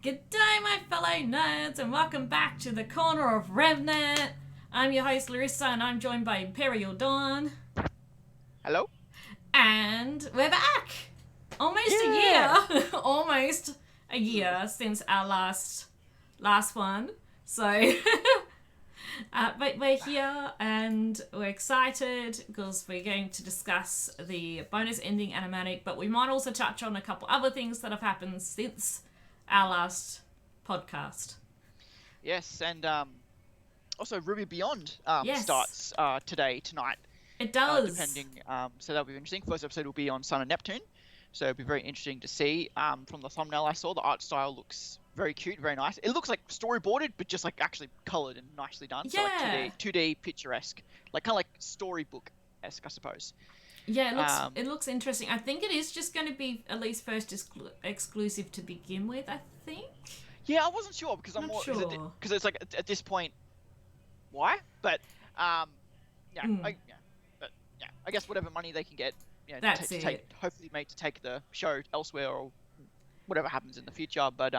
G'day, my fellow nerds, and welcome back to the Corner of Remnant. I'm your host, Larissa, and I'm joined by Emperial Dawn. Hello? And we're back! Almost a year! Almost a year since our last one. So, but we're here, and we're excited, because we're going to discuss the bonus ending Animatic, but we might also touch on a couple other things that have happened since our last podcast. Yes, and also RWBY Beyond Yes. starts tonight. It does. Depending, so that'll be interesting. First episode will be on Sun and Neptune, so it'll be very interesting to see. From the thumbnail I saw, the art style looks very cute, very nice. It looks like storyboarded, but just like actually coloured and nicely done. Yeah. So like 2D picturesque, like kind of like storybook-esque, I suppose. Yeah, it looks interesting. I think it is just going to be at least first exclusive to begin with, I think. Yeah, I wasn't sure because I'm Not more sure. because it's like at this point, why? But I guess whatever money they can get, That's it. Hopefully made to take the show elsewhere or whatever happens in the future. But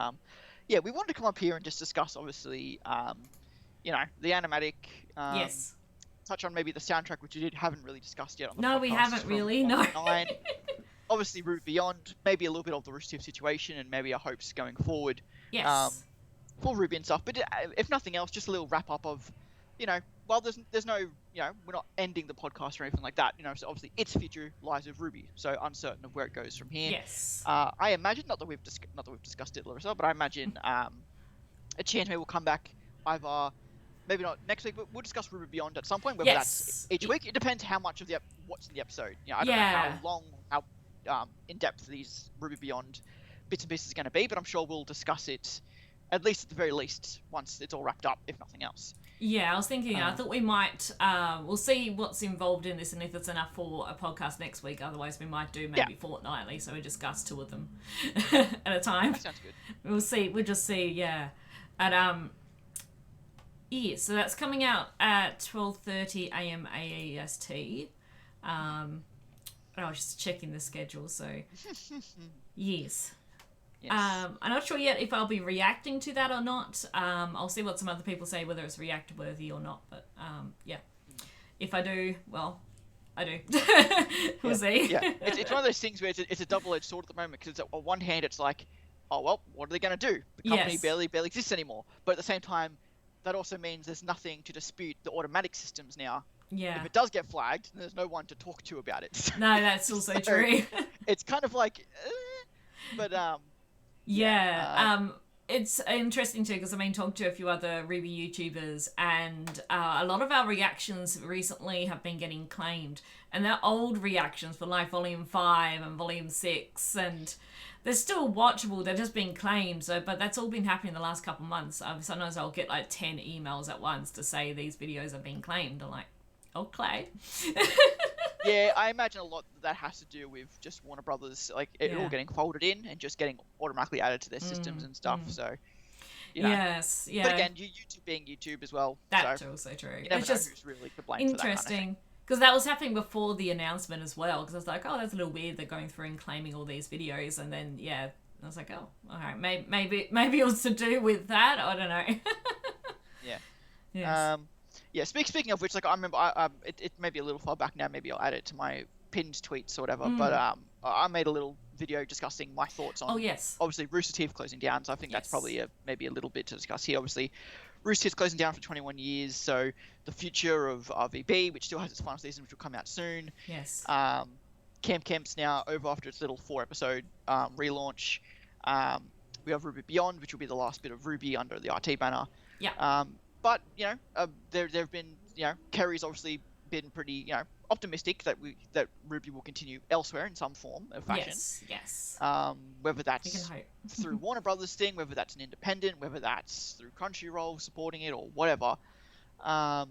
we wanted to come up here and just discuss, obviously, the animatic. Yes. Touch on maybe the soundtrack, which we haven't really discussed yet on the podcast. No, we haven't really. No. Obviously, RWBY Beyond, maybe a little bit of the Rooster Teeth situation, and maybe our hopes going forward. Yes. For RWBY and stuff. But if nothing else, just a little wrap up of, while there's no, we're not ending the podcast or anything like that. So obviously its future lies with RWBY. So uncertain of where it goes from here. Yes. I imagine not that we've discussed it, Larissa, but I imagine a chance maybe will come back either. Maybe not next week, but we'll discuss RWBY Beyond at some point. Whether that's each week, it depends how much of what's in the episode. I don't know how long, how in depth these RWBY Beyond bits and pieces are going to be, but I'm sure we'll discuss it at least at the very least once it's all wrapped up, if nothing else. Yeah, I was thinking. I thought we might. We'll see what's involved in this, and if it's enough for a podcast next week. Otherwise, we might do maybe fortnightly, so we discuss two of them at a time. That sounds good. We'll see. We'll just see. Yeah, and yeah, so that's coming out at 12:30 a.m. AEST. I was just checking the schedule, so yes. I'm not sure yet if I'll be reacting to that or not. I'll see what some other people say, whether it's react worthy or not. But if I do, well, I do. We'll see. Yeah, it's one of those things where it's a double-edged sword at the moment, because on one hand it's like, oh well, what are they going to do? The company barely exists anymore. But at the same time, that also means there's nothing to dispute the automatic systems now. Yeah. If it does get flagged, there's no one to talk to about it. No, that's also true. It's kind of like, but it's interesting too, because talked to a few other RWBY YouTubers, and a lot of our reactions recently have been getting claimed, and they're old reactions for like Volume 5 and Volume 6, and they're still watchable, they're just being claimed. So, but that's all been happening the last couple months. Sometimes I'll get like 10 emails at once to say these videos have been claimed. I'm like, okay. Yeah, I imagine a lot that has to do with just Warner Brothers, like it all getting folded in and just getting automatically added to their systems and stuff. So, Yes, yeah. But again, YouTube being YouTube as well. That's also true. You never it's know just who's really to blame for that kind of thing. Because that was happening before the announcement as well. Because I was like, oh, that's a little weird. They're going through and claiming all these videos, and then I was like, oh, all right, maybe it was to do with that. I don't know. Yeah. Yes. Speaking of which, like I remember, it may be a little far back now. Maybe I'll add it to my pinned tweets or whatever. But I made a little video discussing my thoughts on. Oh yes. Obviously, Rooster Teeth closing down. So I think that's probably maybe a little bit to discuss here. Obviously, Rooster Teeth closing down for 21 years. So the future of RWBY, which still has its final season, which will come out soon. Yes. Camp's now over after its little 4-episode relaunch. We have RWBY Beyond, which will be the last bit of RWBY under the RT banner. Yeah. But there have been Kerry's obviously been pretty optimistic that RWBY will continue elsewhere in some form or fashion. Yes. Whether that's through Warner Brothers thing, whether that's an independent, whether that's through Crunchyroll supporting it or whatever. And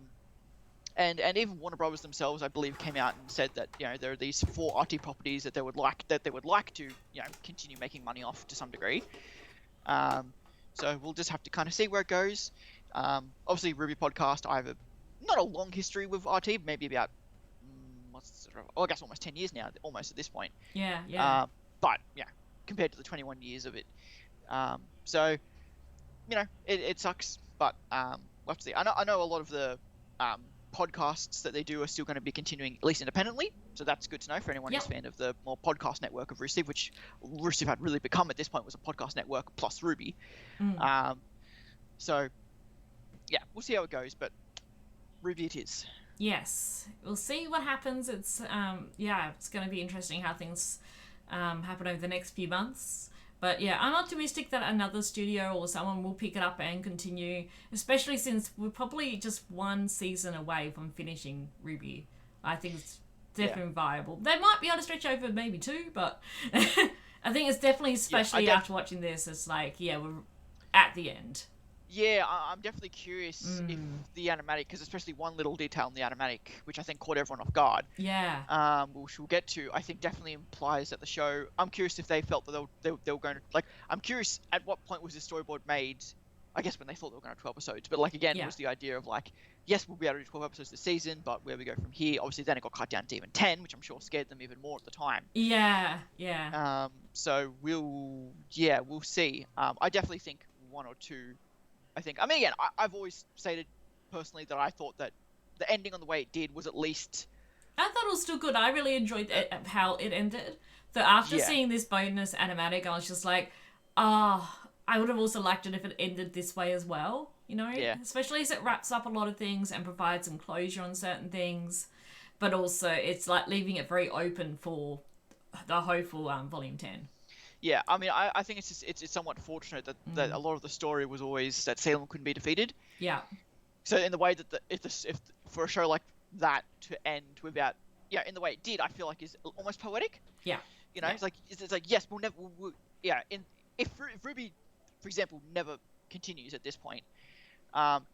even Warner Brothers themselves, I believe, came out and said that there are these 4 RT properties that they would like to continue making money off to some degree. So we'll just have to kind of see where it goes. Obviously, RWBY podcast, I have not a long history with RT, maybe about I guess almost 10 years now, almost at this point. Yeah. But compared to the 21 years of it, So, it sucks, but we'll have to see. I know a lot of the podcasts that they do are still going to be continuing, at least independently. So that's good to know for anyone who's a fan of the more podcast network of Rooster Teeth, which Rooster Teeth had really become at this point, was a podcast network plus RWBY. So, yeah, we'll see how it goes, but RWBY it is. Yes, we'll see what happens. It's it's going to be interesting how things happen over the next few months. But yeah, I'm optimistic that another studio or someone will pick it up and continue, especially since we're probably just one season away from finishing RWBY. I think it's definitely viable. They might be able to stretch over maybe two, but I think it's definitely, especially after watching this, it's like, we're at the end. Yeah, I'm definitely curious if the animatic, because especially one little detail in the animatic, which I think caught everyone off guard. Yeah. Which we'll get to, I think definitely implies that the show. I'm curious if they felt that they were going to, like. I'm curious at what point was the storyboard made. I guess when they thought they were going to have 12 episodes, but like again, it was the idea of like, yes, we'll be able to do 12 episodes this season, but where we go from here, obviously then it got cut down to even 10, which I'm sure scared them even more at the time. Yeah. So we'll see. I definitely think one or two. Again, I've always stated personally that I thought that the ending on the way it did was at least... I thought it was still good. I really enjoyed how it ended. So after seeing this bonus animatic, I was just like, I would have also liked it if it ended this way as well, Yeah. Especially as it wraps up a lot of things and provides some closure on certain things. But also, it's like leaving it very open for the hopeful Volume 10. Yeah, I think it's somewhat fortunate that a lot of the story was always that Salem couldn't be defeated. Yeah. So in the way that if for a show like that to end without, in the way it did, I feel like is almost poetic. Yeah. It's like yes, we'll never, if RWBY, for example, never continues at this point,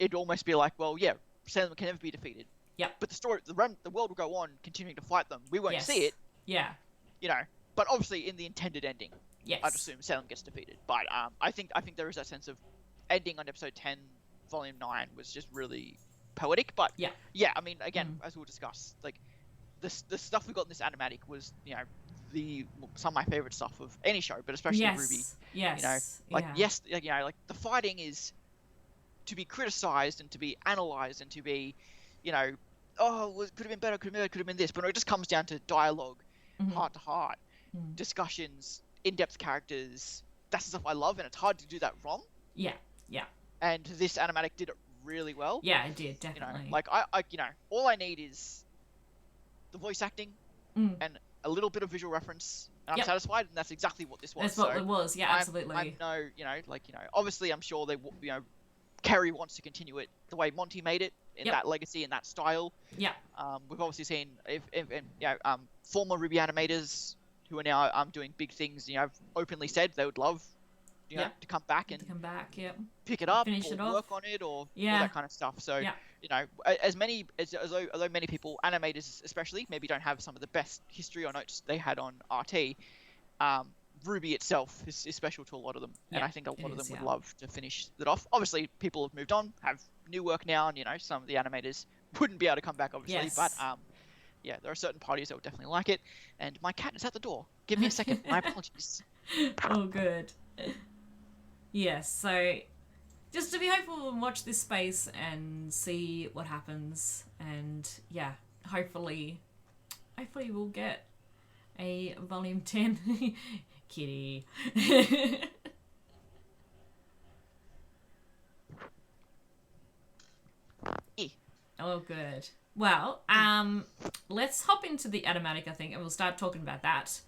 it'd almost be like, well, yeah, Salem can never be defeated. Yeah. But the world will go on continuing to fight them. We won't see it. Yeah. But obviously in the intended ending. Yes. I'd assume Salem gets defeated, but I think there is that sense of ending on episode 10, volume 9 was just really poetic. But again, as we'll discuss, like the stuff we got in this animatic was some of my favorite stuff of any show, but especially RWBY. Yes. Like the fighting is to be criticized and to be analyzed and to be, could have been better, could have been this, but it just comes down to dialogue, heart to heart, discussions. In-depth characters, that's the stuff I love, and it's hard to do that wrong. Yeah. And this animatic did it really well. Yeah, it did, definitely. All I need is the voice acting and a little bit of visual reference, and I'm satisfied, and that's exactly what this was. That's what it was, absolutely. Obviously I'm sure they, Kerry wants to continue it the way Monty made it, in that legacy, in that style. Yeah. We've obviously seen, former RWBY animators who are now doing big things, have openly said they would love, to come back and pick it up, finish it off, work on it, or all that kind of stuff. So, although many people, animators especially, maybe don't have some of the best history or notes they had on RT, RWBY itself is special to a lot of them, and I think a lot of them would love to finish it off. Obviously, people have moved on, have new work now, and some of the animators wouldn't be able to come back, obviously, but there are certain parties that would definitely like it. And my cat is at the door. Give me a second. My apologies. Oh, good. Yes, so just to be hopeful and watch this space and see what happens. And hopefully we'll get a volume 10. Kitty. Oh, good. Well, let's hop into the animatic, I think, and we'll start talking about that.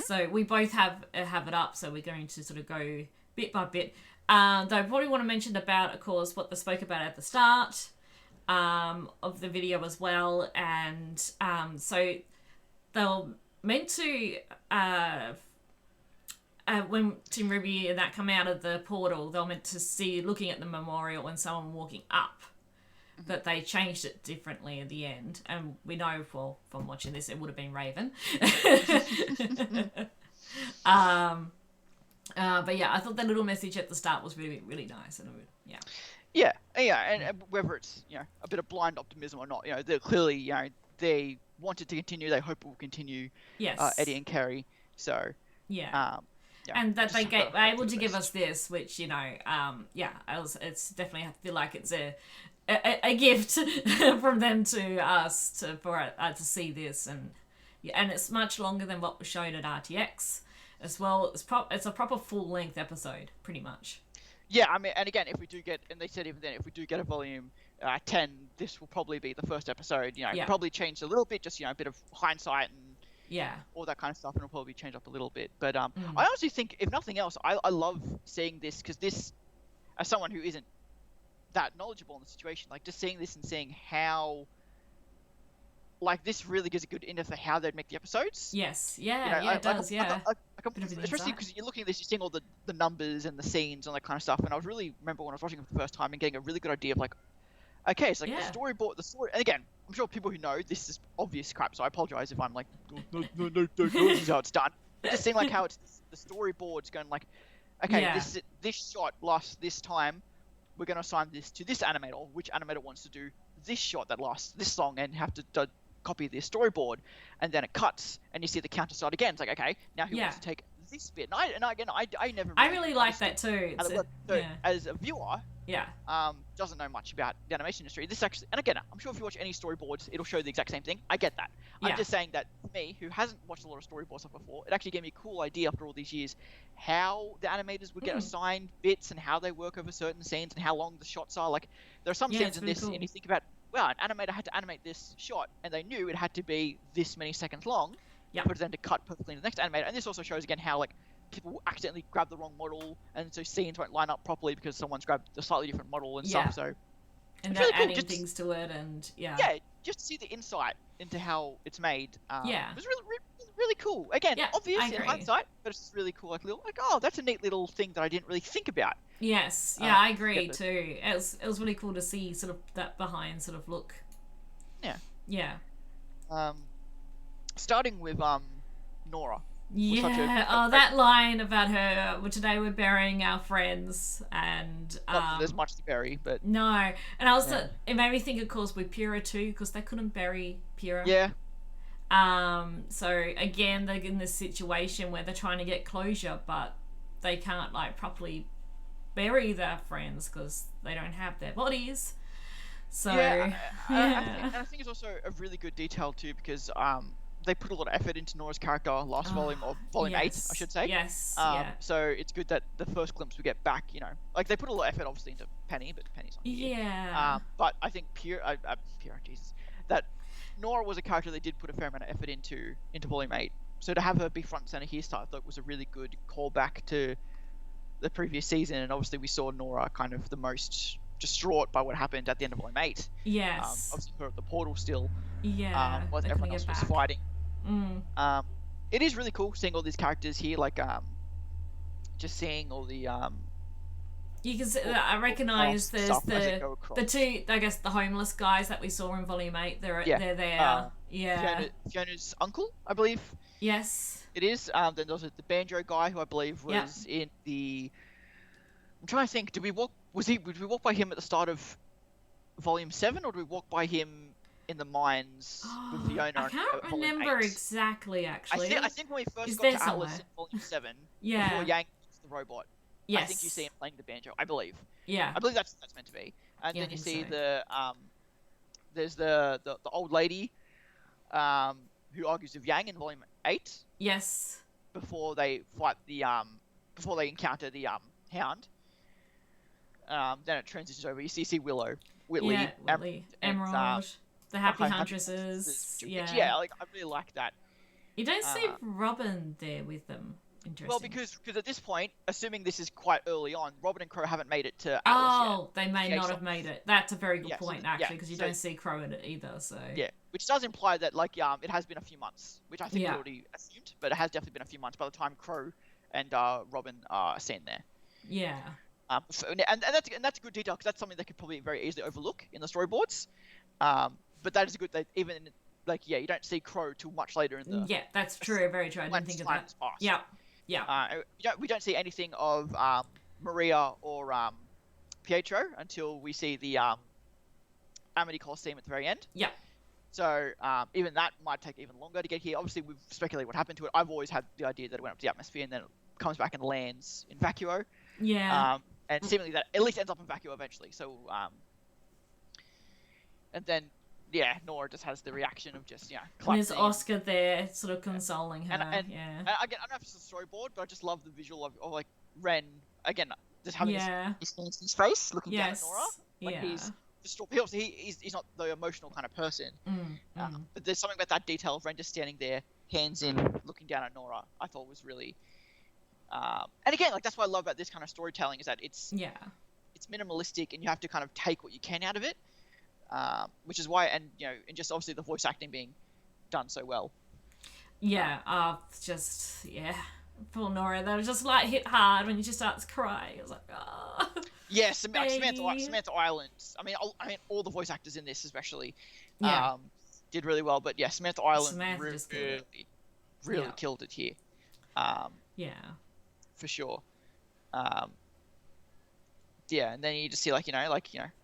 So we both have it up, so we're going to sort of go bit by bit. Though I probably want to mention about, of course, what they spoke about at the start of the video as well. And so they were meant to, when Team RWBY and that come out of the portal, they were meant to see, looking at the memorial and someone walking up. But they changed it differently at the end. And we know, from watching this, it would have been Raven. But I thought that little message at the start was really, really nice. And and whether it's, a bit of blind optimism or not, they're clearly, they wanted to continue, they hope it will continue, yes. Eddie and Kerry. So, and that they were able to give us this, which it's definitely, I feel like it's a gift from them to us to see this, and it's much longer than what was shown at RTX as well. It's a proper full length episode, pretty much. Yeah, I mean, and again, if we do get, and they said even then, if we do get a volume 10, this will probably be the first episode. Probably changed a little bit, just a bit of hindsight and all that kind of stuff, and it'll probably change up a little bit. But I honestly think, if nothing else, I love seeing this, because this, as someone who isn't that knowledgeable in the situation, like just seeing this and seeing how, like, this really gives a good insight for how they'd make the episodes. Yes, it does. Especially because you're looking at this, you're seeing all the numbers and the scenes and that kind of stuff. And I remember when I was watching it for the first time and getting a really good idea of, like, okay, it's like the story. And again, I'm sure people who know this is obvious crap, so I apologize if I'm like, no, this is how it's done. But just seeing like how it's the storyboard's going, like, okay, this shot lasts this time. We're going to assign this to this animator. Which animator wants to do this shot that lasts this long and have to copy this storyboard, and then it cuts and you see the counter start again. It's like, okay, now he wants to take this bit. And I never. I really like that too. As a viewer, doesn't know much about the animation industry. This actually, and again, I'm sure if you watch any storyboards, it'll show the exact same thing. I get that. I'm just saying that for me, who hasn't watched a lot of storyboard stuff before, it actually gave me a cool idea after all these years how the animators would get assigned bits and how they work over certain scenes and how long the shots are. Like, there are some scenes in this, and you think about, wow, an animator had to animate this shot, and they knew it had to be this many seconds long, but then to cut perfectly in the next animator. And this also shows again how, like, people accidentally grab the wrong model, and so scenes won't line up properly because someone's grabbed a slightly different model and stuff. So, and they're really adding things to it, and just to see the insight into how it's made. It was really cool. Again, obvious in hindsight, but it's really cool. Like, that's a neat little thing that I didn't really think about. Yes, I agree too. It was really cool to see sort of that behind sort of look. Yeah. Starting with Nora. That line about her, well, today we're burying our friends, and not that there's much to bury, but no. And also it made me think, of course, with Pyrrha too, because they couldn't bury Pyrrha. So again, they're in this situation where they're trying to get closure, but they can't, like, properly bury their friends because they don't have their bodies. So I think it's also a really good detail too, because they put a lot of effort into Nora's character last volume, or volume 8, I should say. Yes. So it's good that the first glimpse we get back, like, they put a lot of effort obviously into Penny, but Penny's not here. Yeah. But I think that Nora was a character they did put a fair amount of effort into volume 8. So to have her be front and center here, I thought was a really good callback to the previous season, and obviously we saw Nora kind of the most distraught by what happened at the end of volume 8. Yes. Obviously her at the portal still. While everyone else was fighting. It is really cool seeing all these characters here, like just seeing all the you can see, I recognise there's the two, I guess, the homeless guys that we saw in volume 8. They're there. Fiona's uncle, I believe. Yes. It is. Then there's the banjo guy, who I believe was in the. I'm trying to think. Did we walk by him at the start of volume 7, or did we walk by him in the mines with Fiona? I can't remember exactly, actually. I think when we first got to Atlas in volume 7, before Yang is the robot, yes. I think you see him playing the banjo, I believe. Yeah. I believe that's meant to be. And then you see there's the old lady who argues with Yang in volume 8. Yes. Before they fight before they encounter the Hound. Then it transitions over. You see Whitley, Emerald, the Happy Huntresses. Yeah, like, I really like that. You don't see Robin there with them. Interesting. Well, because at this point, assuming this is quite early on, Robin and Crow haven't made it to Atlas yet. They may not have made it. That's a very good point, actually, because you don't see Crow in it either. So which does imply that, like, it has been a few months, which I think we already assumed, but it has definitely been a few months by the time Crow and Robin are seen there. Yeah. And that's a good detail, because that's something they could probably very easily overlook in the storyboards. But that is a good that even you don't see Crow till much later in the. Yeah, that's true. Very true. I didn't think of that. Yeah. Yeah. We don't see anything of Maria or Pietro until we see the Amity Coliseum at the very end. Yeah. So even that might take even longer to get here. Obviously, we've speculated what happened to it. I've always had the idea that it went up to the atmosphere and then comes back and lands in Vacuo. Yeah. And seemingly that at least ends up in Vacuo eventually. So, and then, yeah, Nora just has the reaction of just, And there's Oscar there, sort of consoling her. And again, I don't know if it's a storyboard, but I just love the visual of like Ren again, just having his hands in his face, looking down at Nora. Like he's distraught. He's not the emotional kind of person. But there's something about that detail of Ren just standing there, hands in, looking down at Nora. I thought was really. And again, like that's what I love about this kind of storytelling is that it's minimalistic and you have to kind of take what you can out of it, which is why, and just obviously the voice acting being done so well. Poor Nora. That was just like hit hard when she starts crying. I was like, oh. Yeah, Samantha Ireland. I mean, all the voice actors in this, especially, did really well. But yeah, Samantha Ireland really killed it here. For sure. And then you just see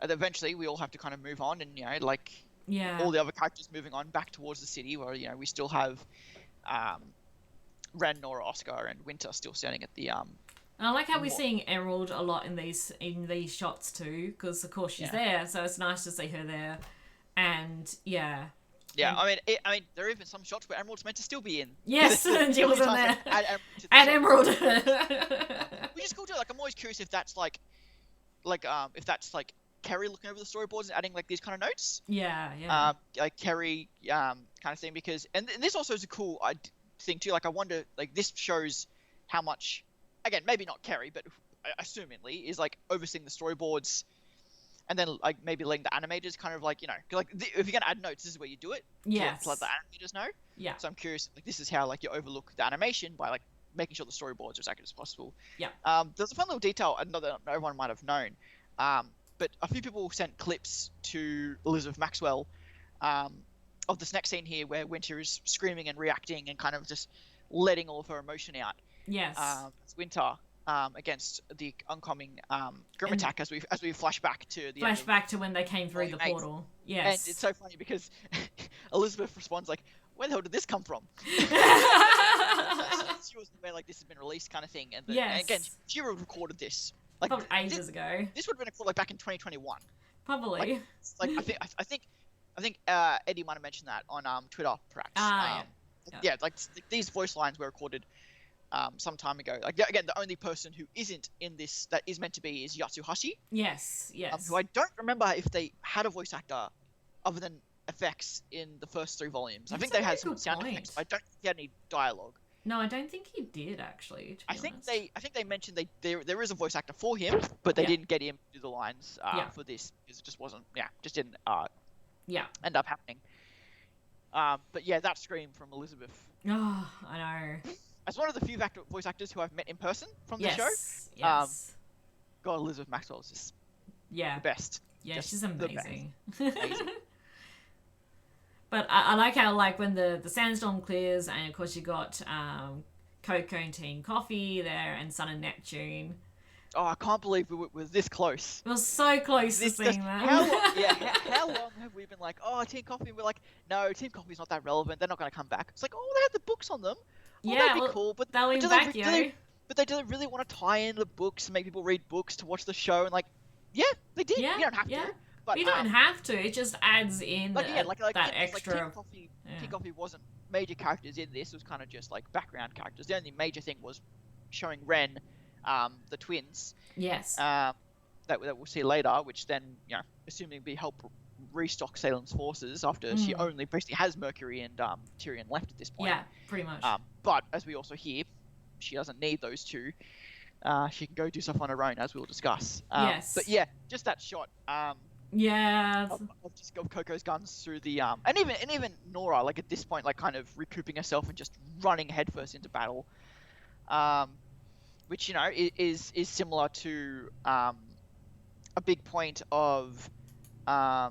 eventually we all have to kind of move on, and all the other characters moving on back towards the city, where we still have Ren, Nora, Oscar, and Winter still standing at the And I like how we're seeing Emerald a lot in these shots too, because of course she's there, so it's nice to see her there, and I mean, there are even some shots where Emerald's meant to still be in. Yes, and she wasn't there. Add Emerald. Which is cool too. Like, I'm always curious if that's if that's Kerry looking over the storyboards and adding these kind of notes. Like Kerry kind of thing, because and this also is a cool thing too. I wonder, this shows how much, again, maybe not Kerry, but assumingly is overseeing the storyboards. And then, maybe letting the animators kind of if you're gonna add notes, this is where you do it. Yes. To let the animators know. Yeah. So I'm curious, this is how you overlook the animation by making sure the storyboards are as accurate as possible. Yeah. There's a fun little detail I know that no one might have known, but a few people sent clips to Elizabeth Maxwell, of this next scene here where Winter is screaming and reacting and kind of just letting all of her emotion out. Yes. It's Winter. Against the oncoming Grim attack as we flash back to to when they came through the portal. Yes. And it's so funny because Elizabeth responds where the hell did this come from? She was aware this has been released kind of thing, and again she recorded this probably ages ago. This would have been recorded back in 2021. Probably. I think Eddie might have mentioned that on Twitter perhaps. These voice lines were recorded some time ago. Again, the only person who isn't in this that is meant to be is Yatsuhashi. Yes. Who I don't remember if they had a voice actor other than effects in the first 3 volumes. I think they had some sound effects. I don't think he had any dialogue. No, I don't think he did actually. I think they mentioned there is a voice actor for him, but they didn't get him to do the lines for this because it just wasn't. Just didn't. End up happening. But yeah, that scream from Elizabeth. Oh, I know. As one of the few voice actors who I've met in person from the show, yes. God, Elizabeth Maxwell is just the best. Yeah, she's amazing. But I like how when the sandstorm clears, and of course you got Coco and Tea and Coffee there, and Sun and Neptune. Oh, I can't believe we were this close. We were so close to seeing that. How long have we been Tea and Coffee? And we're no, Tea and Coffee's not that relevant. They're not going to come back. It's they had the books on them. Well, that'd be cool, but they'll be back, but they don't really want to tie in the books and make people read books to watch the show, and they did. You don't have to. But you don't have to. It just adds in that extra. Tea and Coffee wasn't major characters in this. It was kind of just background characters. The only major thing was showing Ren, the twins. Yes. That we'll see later, which then assuming be help restock Salem's forces after she only basically has Mercury and Tyrion left at this point. Yeah, pretty much. But as we also hear, she doesn't need those two. She can go do stuff on her own, as we'll discuss. Yes. But yeah, just that shot. Of Coco's guns through the and even Nora at this point kind of recouping herself and just running headfirst into battle, which is similar to a big point of I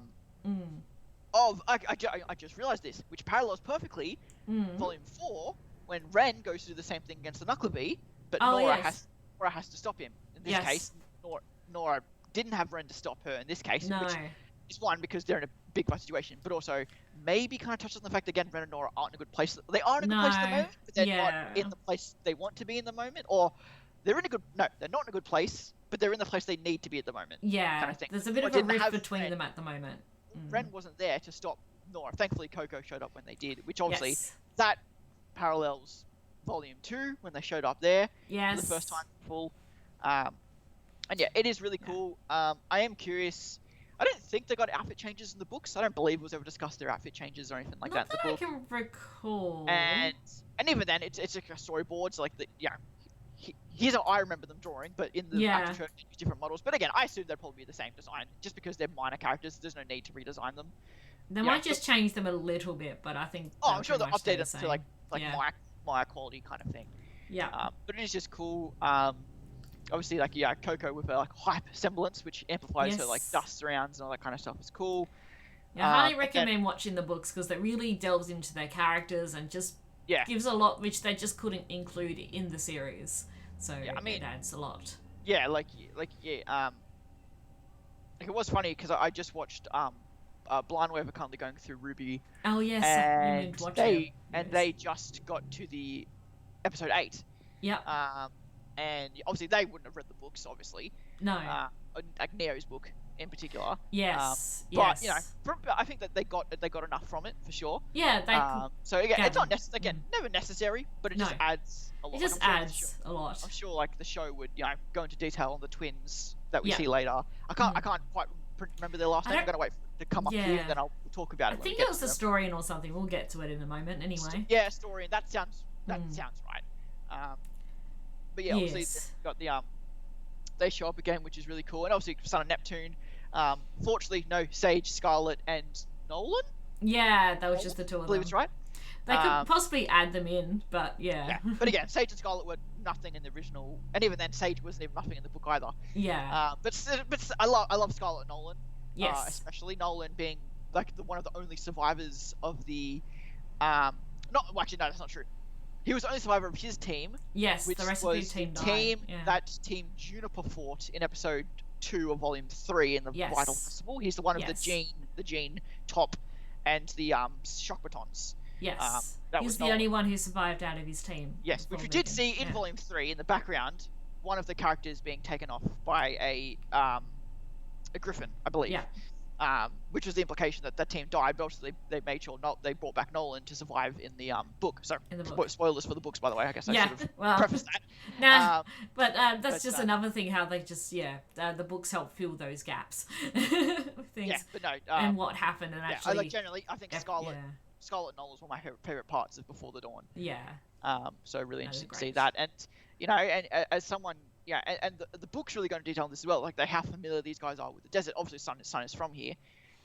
just realized this, which parallels perfectly Volume 4 when Ren goes to do the same thing against the Nuclear, but Nora has to stop him. In this case, Nora didn't have Ren to stop her. In this case, which It's one, because they're in a big fight situation, but also maybe kind of touches on the fact that, again, Ren and Nora aren't in a good place. They are in a good place at the moment, but they're not in the place they want to be in the moment, or they're in a good... No, they're not in a good place, but they're in the place they need to be at the moment. Yeah, kind of thing. There's a bit of a rift between them at the moment. Ren wasn't there to stop Nora. Thankfully, Coco showed up when they did, which obviously that parallels Volume 2 when they showed up there for the first time full. And yeah, it is really cool. I am curious. I don't think they got outfit changes in the books. I don't believe it was ever discussed their outfit changes or anything like that in the book. I can recall. And even then, it's like a storyboard. So like here's how I remember them drawing, but in the actual show, they use different models. But again, I assume they'll probably be the same design, just because they're minor characters. There's no need to redesign them. They might just change them a little bit, but I think. Oh, I'm sure they'll update them to like Maya quality kind of thing. Yeah. But it is just cool. Obviously, like Coco with her like hype semblance, which amplifies her like dust surrounds and all that kind of stuff, is cool. Yeah, I highly recommend watching the books, because that really delves into their characters and just gives a lot which they just couldn't include in the series. So I mean, it adds a lot. Yeah, like it was funny because I just watched Blind Weaver currently going through RWBY. Oh yes, and they just got to the episode 8. Yeah. And obviously they wouldn't have read the books, obviously. No. Like Neo's book in particular. Yes. But I think that they got enough from it for sure. Yeah. So again, it's not never necessary, but it just adds a lot. It just adds a lot. I'm sure like the show would go into detail on the twins that we see later. I can't quite remember their last name. I'm gonna wait to come up here and then I'll talk about it. I think it was the Historian or something. We'll get to it in a moment anyway. Yeah, Historian. That sounds right. But yeah, obviously they've got the they show up again, which is really cool, and obviously Son of Neptune. Fortunately, no Sage, Scarlet, and Nolan. Yeah, that was just the two of them. I believe it's right. They could possibly add them in, but yeah. But again, Sage and Scarlet were nothing in the original, and even then, Sage wasn't even nothing in the book either. Yeah. But I love Scarlet and Nolan. Yes. Especially Nolan being like one of the only survivors of the that's not true. He was the only survivor of his team. Yes, which the rest was of the team died. Yeah. That Team Juniper fought in episode 2 of Volume 3 in the Vital Festival. He's the one of the Gene top, and the shock batons. Yes. He's the only one who survived out of his team. Yes, which we did see in Volume 3 in the background. One of the characters being taken off by a griffin, I believe. Yeah. Which was the implication that team died, but obviously they made sure they brought back Nolan to survive in the book. So, spoilers for the books, by the way. I guess I should have prefaced that. Nah, but that's just another thing, how they just, the books help fill those gaps. Things. Yeah, but no. And what happened, and actually... generally, I think Scarlet and Nolan was one of my favourite parts of Before the Dawn. Yeah. So really interesting to see that. And, and as someone... Yeah, and the book's really going into detail on this as well. Like, how familiar these guys are with the desert. Obviously, Sun is from here.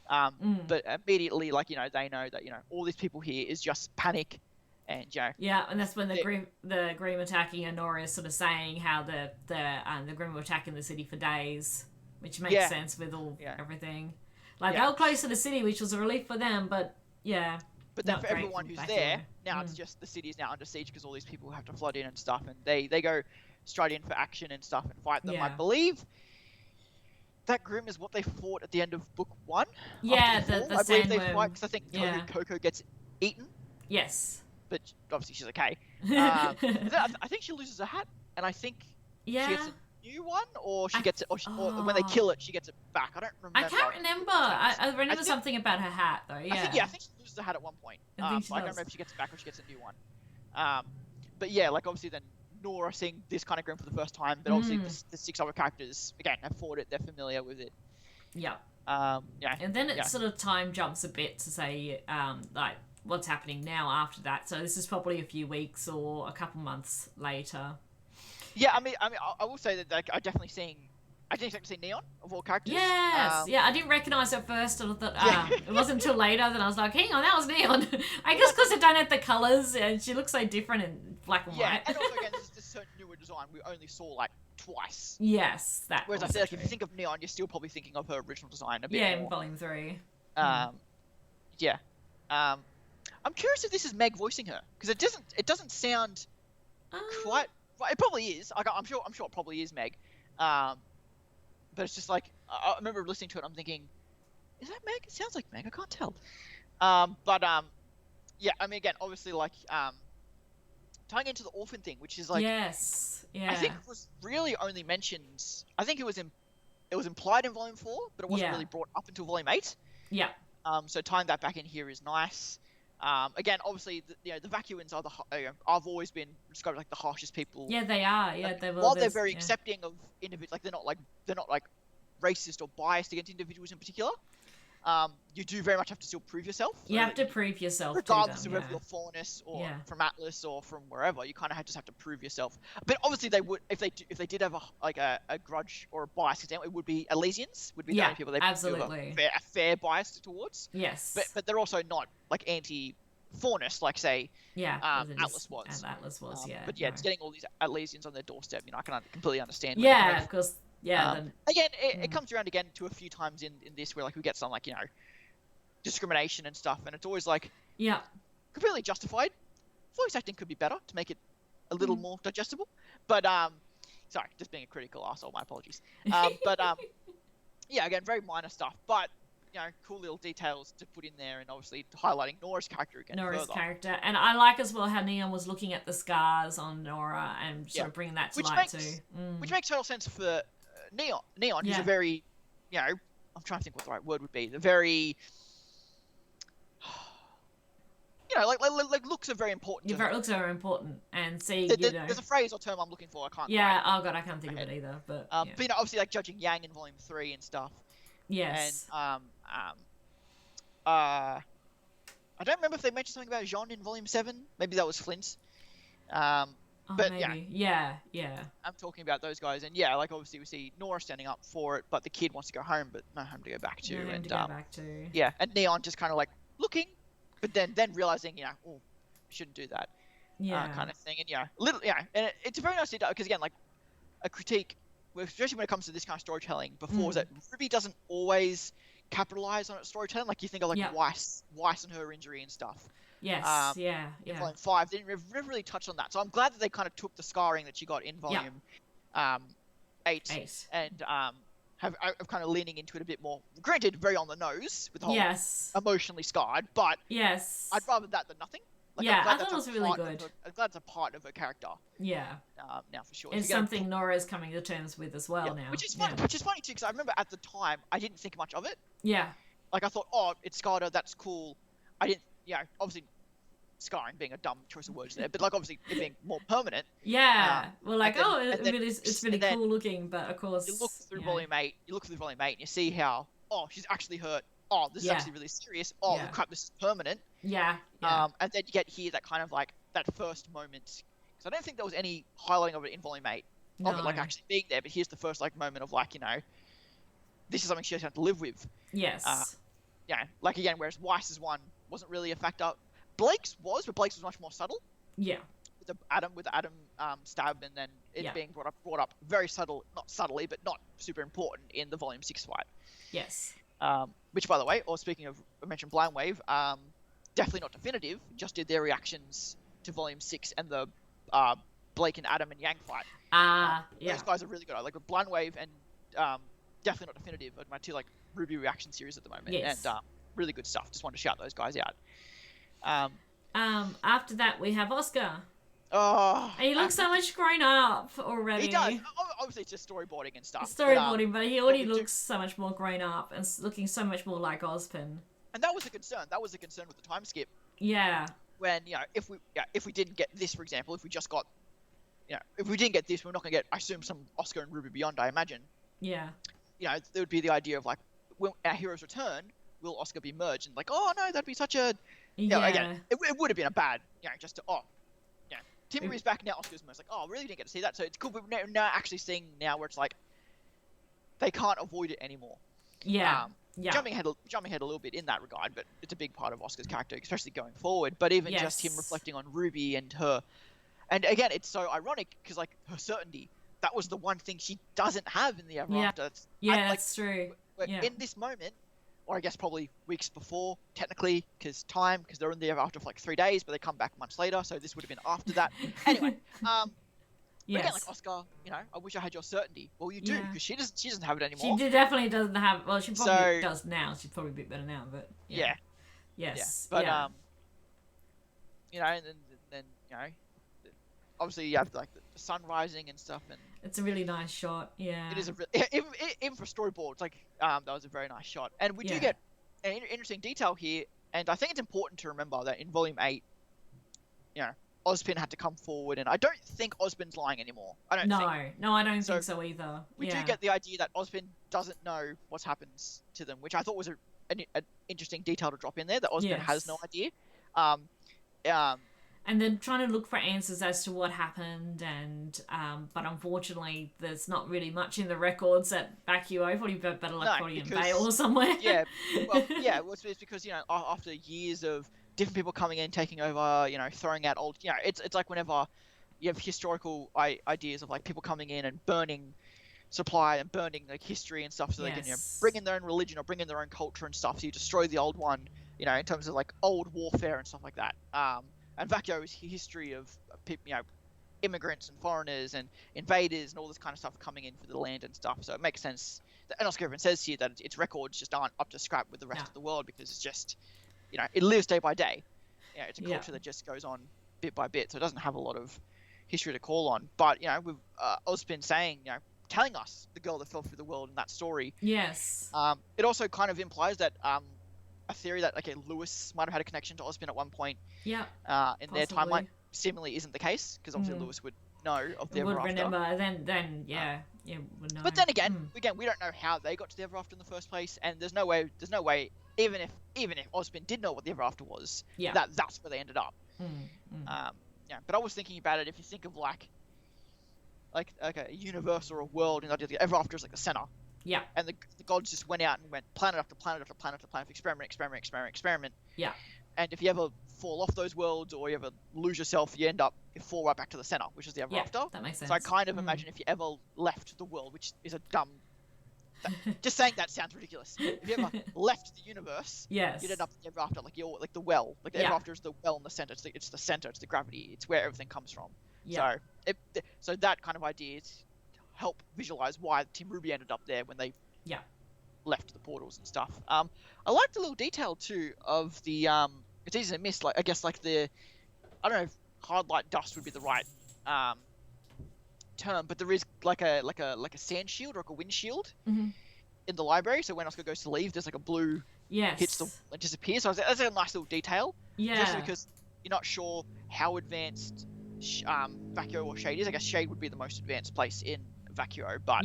But immediately, they know that, all these people here is just panic. And, Yeah, and that's when the Grimm attacking Honora is sort of saying how the Grimm were attacking the city for days, which makes sense with everything. Like, they were close to the city, which was a relief for them, but, But then for everyone who's there, now it's just the city is now under siege because all these people have to flood in and stuff, and they go straight in for action and stuff and fight them. I believe that Grimm is what they fought at the end of book 1. Yeah, the I believe they sandworm. fight because I think Coco gets eaten. Yes. But obviously she's okay. I think she loses her hat, and I think she gets a new one, or she gets it, or when they kill it, she gets it back. I don't remember. I can't remember. I remember something about her hat, though. Yeah. I think she loses the hat at one point. I don't remember if she gets it back or she gets a new one. But yeah, like obviously then Nora seeing this kind of Grimm for the first time, but obviously the 6 other characters again have fought it. They're familiar with it. Yeah. And then it sort of time jumps a bit to say like what's happening now after that. So this is probably a few weeks or a couple months later. Yeah, I mean, I will say that like, I didn't expect to see Neon of all characters. Yes, I didn't recognize her first. I thought it wasn't until later that I was like, hang on, that was Neon. I guess because they don't have the colors and she looks so different in black and white. Yeah, and also again, this is a certain newer design we only saw like twice. Yes, that. Whereas I feel like if you think of Neon, you're still probably thinking of her original design a bit more. In Volume 3. I'm curious if this is Meg voicing her because it doesn't sound quite. Well, it probably is. I'm sure it probably is Meg. But it's just like I remember listening to it. I'm thinking, Is that Meg? It sounds like Meg. I can't tell. Yeah. I mean, again, obviously, like tying into the orphan thing, which is like, yes, yeah, I think it was really only mentioned. I think it was implied in Volume 4, but it wasn't really brought up until Volume 8. Yeah. So tying that back in here is nice. Again, obviously, the Vacuans are I've always been described like the harshest people. Yeah, they are. Yeah, while they're very accepting of individuals, like they're not like racist or biased against individuals in particular. You do very much have to still prove yourself. You have to prove yourself, regardless to them, of whether you're Faunus or from Atlas or from wherever. You kind of just have to prove yourself. But obviously, they would if they did have a grudge or a bias against them, it would be Elysians. Would be the only people they absolutely have a fair bias towards. Yes, but they're also not like anti-Faunus, like say Atlas was. And Atlas was, But it's getting all these Elysians on their doorstep. I can completely understand. Yeah, of course. Yeah. Again, it comes around again to a few times in this where like we get some like discrimination and stuff, and it's always like completely justified. Voice acting could be better to make it a little more digestible. But sorry, just being a critical arsehole. My apologies. Again, very minor stuff, but cool little details to put in there, and obviously highlighting Nora's character again. Character, and I like as well how Neon was looking at the scars on Nora and sort of bringing that to light too. Which makes total sense for Neon, who's a very, I'm trying to think what the right word would be. The very, like looks are very important. Looks are very important, and see, there's a phrase or term I'm looking for. I can't. Yeah. Oh god, I can't think of it either. But but obviously like judging Yang in Volume 3 and stuff. Yes. And I don't remember if they mentioned something about Jean in Volume 7. Maybe that was Flint. But maybe. Yeah. I'm talking about those guys, and like obviously we see Nora standing up for it, but the kid wants to go home, but no home to go back to. And Neon just kind of like looking, but then realizing, shouldn't do that. Kind of thing, and and it's a very nice detail because again, like a critique, especially when it comes to this kind of storytelling, before is that RWBY doesn't always capitalize on its storytelling. Like you think of like Weiss and her injury and stuff. Yes. In Volume 5, they didn't really touch on that. So I'm glad that they kind of took the scarring that she got in Volume 8 and have kind of leaning into it a bit more. Granted, very on the nose with the whole emotionally scarred, but I'd rather that than nothing. Like, I thought it was really good. I'm glad it's a part of her character. Yeah. Now for sure. It's something Nora's coming to terms with as well now. Which is funny too, because I remember at the time I didn't think much of it. Yeah. Like I thought, oh, it's scarred her, that's cool. I didn't. Obviously, scarring being a dumb choice of words there, but like obviously it being more permanent. Yeah. It's really cool looking, but of course. You look through Volume 8. And you see how she's actually hurt. Oh, this is actually really serious. Oh, crap, this is permanent. Yeah. And then you get here that kind of like that first moment. Because I don't think there was any highlighting of it in Volume 8 of it like actually being there. But here's the first like moment of like this is something she has to live with. Yes. Like again, whereas Weiss's one wasn't really a factor. Blake's was, but Blake's was much more subtle. Yeah. With the Adam stab, and then it being brought up very subtle, not subtly, but not super important in the Volume 6 fight. Yes. Which, by the way, or speaking of, I mentioned Blind Wave, definitely not definitive. Just did their reactions to Volume 6 and the Blake and Adam and Yang fight. Those guys are really good. Like with Blind Wave and definitely not definitive. Are my two like RWBY reaction series at the moment, and really good stuff. Just wanted to shout those guys out. After that, we have Oscar. Oh, and he looks so much grown up already. He does. Obviously, it's just storyboarding and stuff. But he already looks so much more grown up and looking so much more like Ozpin. And that was a concern. That was a concern with the time skip. Yeah. When if we didn't get this, for example, if we just got, if we didn't get this, we're not going to get, I assume, some Oscar and RWBY Beyond. I imagine. Yeah. There would be the idea of like, when our heroes return, will Oscar be merged? And like, oh no, that'd be such a. Again, it would have been a bad, just to, Timberry's back now, Oscar's merged. Like, oh, really didn't get to see that. So it's cool, but we're now actually seeing now where it's like, they can't avoid it anymore. Yeah. Jumping ahead a little bit in that regard, but it's a big part of Oscar's character, especially going forward. But even just him reflecting on RWBY and her, and again, it's so ironic because like her certainty, that was the one thing she doesn't have in the Ever After. That's true. In this moment, or I guess probably weeks before, technically, because they're in the Ever After for like 3 days, but they come back months later, so this would have been after that. Anyway, But again, Yes. like Oscar, I wish I had your certainty. Well, you do, because she doesn't have it She anymore. definitely doesn't have. Well, she probably does now. She's probably a bit better now, but Yeah. Yes. But yeah. And then obviously you have like the sun rising and stuff, and It's a really nice shot. Yeah. it is even for storyboards, like that was a very nice shot. And we do get an interesting detail here, and I think it's important to remember that in Volume 8, Ozpin had to come forward, and I don't think Ozpin's lying anymore. I don't think so either. We do get the idea that Ozpin doesn't know what's happened to them, which I thought was an interesting detail to drop in there, that Ozpin has no idea. And then trying to look for answers as to what happened, and but unfortunately, there's not really much in the records at Vacuo. Probably better probably in Vale or somewhere. It's because after years of different people coming in, taking over, throwing out old, it's like whenever you have historical ideas of like people coming in and burning supply and burning like history and stuff, so they can bring in their own religion or bring in their own culture and stuff. So you destroy the old one, in terms of like old warfare and stuff like that. And Vacuo is history of immigrants and foreigners and invaders and all this kind of stuff coming in for the land and stuff. So it makes sense. And Oscar even says here that its records just aren't up to scrap with the rest of the world, because it's just, it lives day by day. It's a culture that just goes on bit by bit, so it doesn't have a lot of history to call on. But with Ozpin saying, telling us the girl that fell through the world in that story. Yes. It also kind of implies that a theory that Lewis might have had a connection to Ozpin at one point. Yeah. In their timeline, seemingly isn't the case, because obviously Lewis would know of the Ever After. Would remember. Then would know. But then again, we don't know how they got to the Ever After in the first place, and there's no way. Even if Ozpin did know what the Ever After was, that's where they ended up. But I was thinking about it. If you think of like a universe or a world, and the Ever After is like the center. Yeah. And the gods just went out and went planet after planet after planet after planet, experiment. Yeah. And if you ever fall off those worlds, or you ever lose yourself, you fall right back to the center, which is the Ever After. That makes sense. So I kind of imagine if you ever left the world, which is a dumb... just saying that sounds ridiculous. If you ever left the universe, you'd end up in the Ever After, like the well. Like the Ever After is the well in the center. It's the center. It's the gravity. It's where everything comes from. Yeah. So that kind of idea is help visualize why Team RWBY ended up there when they left the portals and stuff. I like the little detail too of the it's easy to miss, like I guess like the, I don't know if hard light dust would be the right term, but there is like a sand shield or like a wind shield in the library, so when Oscar goes to leave, there's like a blue hits and disappears. So that's a nice little detail. Especially because you're not sure how advanced Vacuo or Shade is. I guess Shade would be the most advanced place in Vacuo, but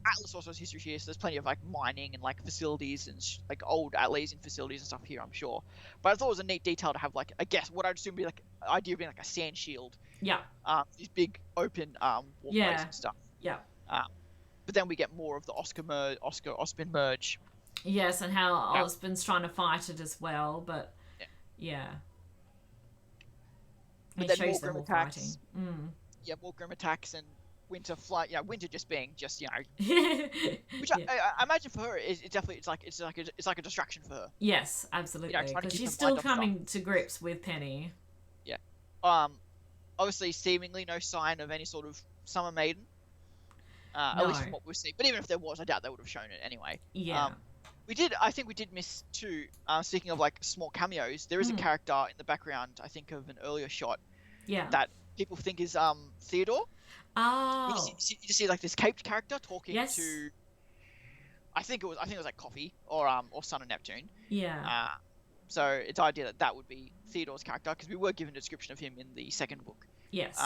Atlas also has history here, so there's plenty of like mining and like facilities and like old Atlassian facilities and stuff here, I'm sure. But I thought it was a neat detail to have, like, I guess what I'd assume be like idea of being like a sand shield. These big open walkways and stuff. But then we get more of the Ozpin merge. Yes, and how Ozpin's trying to fight it as well, but But then more Grim attacks. More Grim attacks and Winter flight. Winter just being which I imagine for her is definitely it's like a distraction for her. Yes, absolutely. Because she's still coming to grips with Penny. Obviously, seemingly no sign of any sort of Summer Maiden. At least from what we've seen. But even if there was, I doubt they would have shown it anyway. I think we did miss too. Speaking of like small cameos, there is a character in the background, I think, of an earlier shot. That people think is Theodore. Oh. You just see like this caped character talking to. I think it was like Coffee or Son of Neptune. So it's idea that would be Theodore's character, because we were given a description of him in the second book. Yes.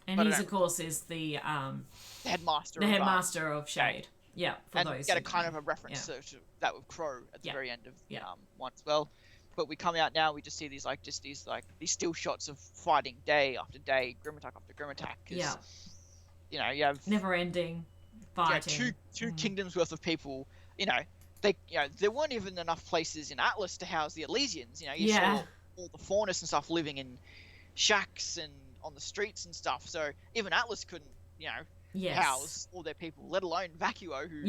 And he, of course, is the headmaster of Shade. Yeah, for and those. Get a kind of a reference to that with Crow at the very end of one as well. But we come out now, we just see these still shots of fighting day after day, grim attack after grim attack. You have never-ending fighting. Two kingdoms worth of people. There weren't even enough places in Atlas to house the Elysians. You saw all the faunus and stuff living in shacks and on the streets and stuff. So even Atlas couldn't, house all their people, let alone Vacuo, who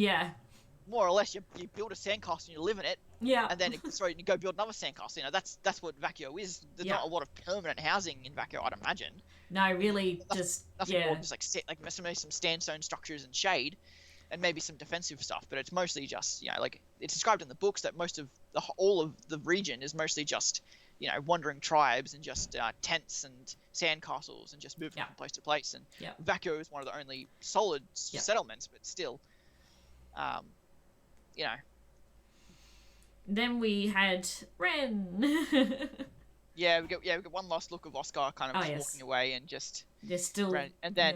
more or less you build a sandcastle and you live in it. Yeah. And then you go build another sandcastle. You know, that's what Vacuo is. There's not a lot of permanent housing in Vacuo, I'd imagine. No, really, nothing more than just like maybe some sandstone structures and shade, and maybe some defensive stuff. But it's mostly just, you know, like it's described in the books that all of the region is mostly just, you know, wandering tribes and just tents and sandcastles and just moving from place to place. And Vacuo is one of the only solid settlements, but still, you know. Then we had Ren. we got one last look of Oscar kind of walking away and just. They're still. Ren, and then,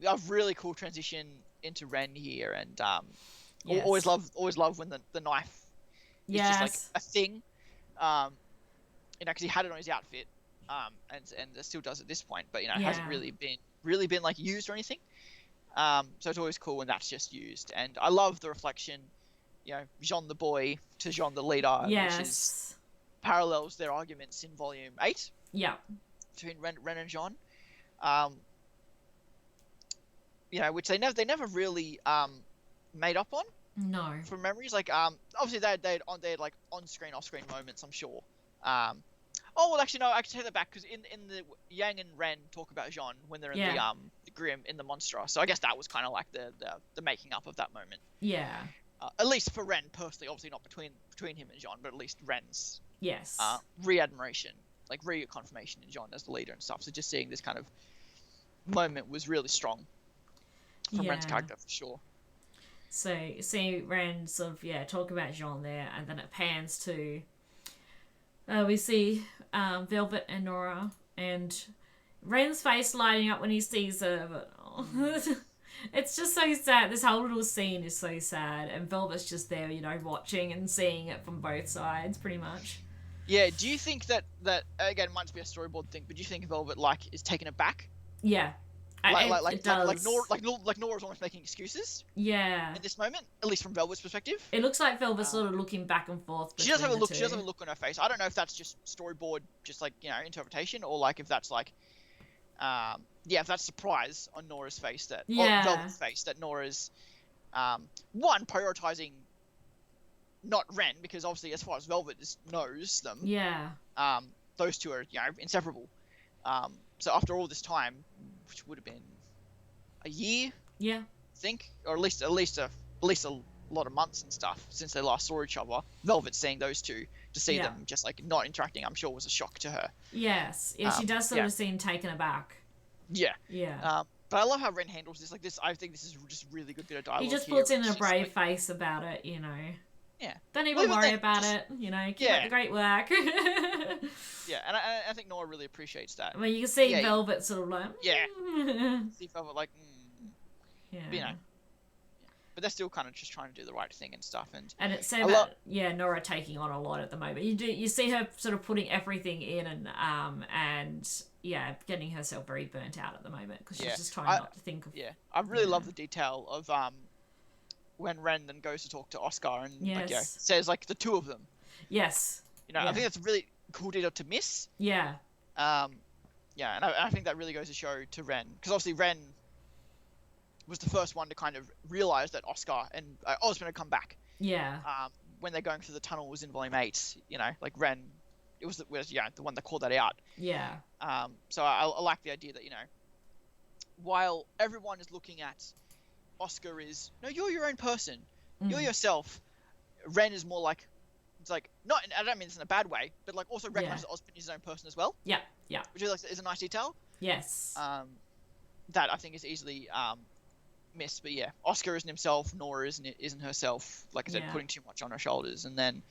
a really cool transition into Ren here, and always love when the knife is just like a thing. You know, because he had it on his outfit, and still does at this point, but you know, it hasn't really been like used or anything. So it's always cool when that's just used, and I love the reflection, you know, Jean the boy to Jean the leader, which is parallels their arguments in Volume 8. Yeah. Between Ren and Jean, you know, which they never really made up on. No. From memories, like obviously they had like on-screen, off-screen moments, I'm sure. Oh well, actually no, I can take that back because in the Yang and Ren talk about Jean when they're in the Grim in the Monstra, so I guess that was kind of like the making up of that moment. Yeah. At least for Ren personally, obviously not between him and Jean, but at least Ren's re-admiration, like re-confirmation in Jean as the leader and stuff. So just seeing this kind of moment was really strong from Ren's character for sure. So you see Ren sort of talk about Jean there, and then it pans to we see Velvet and Nora, and Ren's face lighting up when he sees her, but it's just so sad. This whole little scene is so sad, and Velvet's just there, you know, watching and seeing it from both sides, pretty much. Yeah, do you think that again, it might just be a storyboard thing, but do you think Velvet is taken aback? Yeah. Like Nora's almost making excuses. Yeah. In this moment, at least from Velvet's perspective. It looks like Velvet's sort of looking back and forth. She does have a look. She does have a look on her face. I don't know if that's just storyboard, just like, you know, interpretation, or like if that's like, if that's surprise on Nora's face or Velvet's face that Nora's, one, prioritizing not Ren, because obviously as far as Velvet knows them, those two are, you know, inseparable. So after all this time, which would have been a year, I think, or at least a lot of months and stuff since they last saw each other, Velvet seeing those two, to see them just like not interacting, I'm sure was a shock to her. Yes, she does sort of seem taken aback. Yeah. But I love how Ren handles this. Like this, I think this is just really good bit of dialogue. He just puts in a brave face about it, you know. Yeah. Don't even worry about it, you know. Keep up the great work. Yeah, and I think Nora really appreciates that. I mean, you can see Velvet sort of like... See Velvet like... Yeah. You know. But they're still kind of just trying to do the right thing and stuff. And it's so about, Nora taking on a lot at the moment. You see her sort of putting everything in and getting herself very burnt out at the moment because she's just trying not to think of... Yeah, I really love the detail of... when Ren then goes to talk to Oscar and says like the two of them. Yes. You know, I think that's a really cool detail to miss. Yeah. And I think that really goes to show to Ren, because obviously Ren was the first one to kind of realize that Oscar and Osmond had come back. Yeah. When they're going through the tunnels in Volume 8, you know, like Ren, it was the one that called that out. Yeah. So I like the idea that, you know, while everyone is looking at Oscar is, no, you're your own person. You're yourself. Ren is more like, it's like, not, I don't mean this in a bad way, but like also recognizes Osmond is his own person as well. Yeah, yeah. Which is a nice detail. Yes. That I think is easily missed, but yeah, Oscar isn't himself, Nora isn't herself. Like I said, putting too much on her shoulders, and then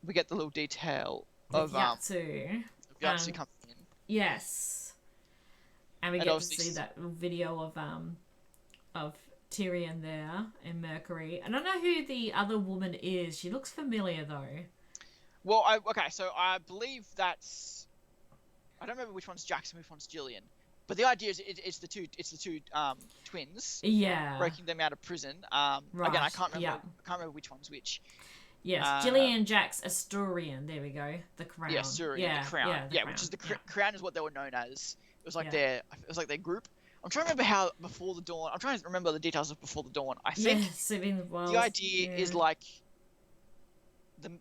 we get the little detail of Yatsu coming in. Yes. And we get to see that video of Tyrion there and Mercury. I don't know who the other woman is. She looks familiar though. Well, so I believe that's, I don't remember which one's Jackson, which one's Gillian, but the idea is it's the two twins. Yeah. Breaking them out of prison. Right. Again, I can't remember which one's which. Yes, Gillian, Jax, Asturian. There we go. The crown. Yeah, Asturian. The crown. Yeah, which is the crown is what they were known as. It was like their group. I'm trying to remember how Before the Dawn. I'm trying to remember the details of Before the Dawn. I think the idea is like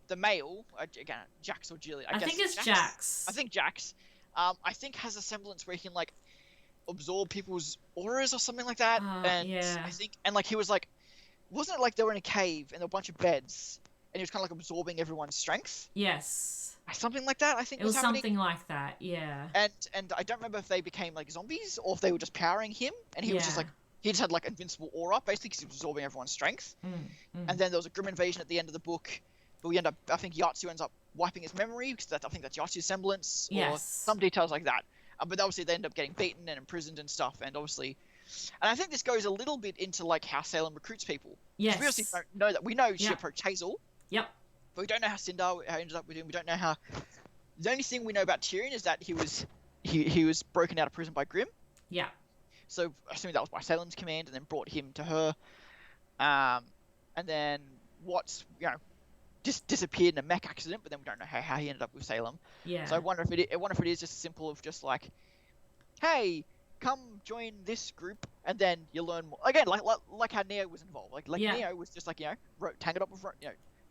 the male again, Jax or Julie. I guess think it's Jax. I think Jax. I think has a semblance where he can like absorb people's auras or something like that. And I think like he was like, wasn't it like they were in a cave and there were a bunch of beds and he was kind of like absorbing everyone's strength? Yes. Something like that, I think it was happening. Something like that, yeah. And I don't remember if they became like zombies or if they were just powering him, and he was just like he just had like invincible aura basically because he was absorbing everyone's strength. And then there was a grim invasion at the end of the book, but we end up I think Yatsu ends up wiping his memory because I think that's Yatsu's semblance or some details like that. But obviously they end up getting beaten and imprisoned and stuff, and obviously. And I think this goes a little bit into like how Salem recruits people. Yes. We obviously don't know that. We know she approached Hazel. Yep. But we don't know how Sindar ended up with him. We don't know how. The only thing we know about Tyrion is that he was broken out of prison by Grimm. Yeah. So assuming that was by Salem's command, and then brought him to her. And then Watts, just disappeared in a mech accident, but then we don't know how he ended up with Salem. Yeah. So I wonder if it is just as simple of just like, hey, come join this group, and then you learn more. Again, like how Neo was involved. Like Neo was just like tangled up with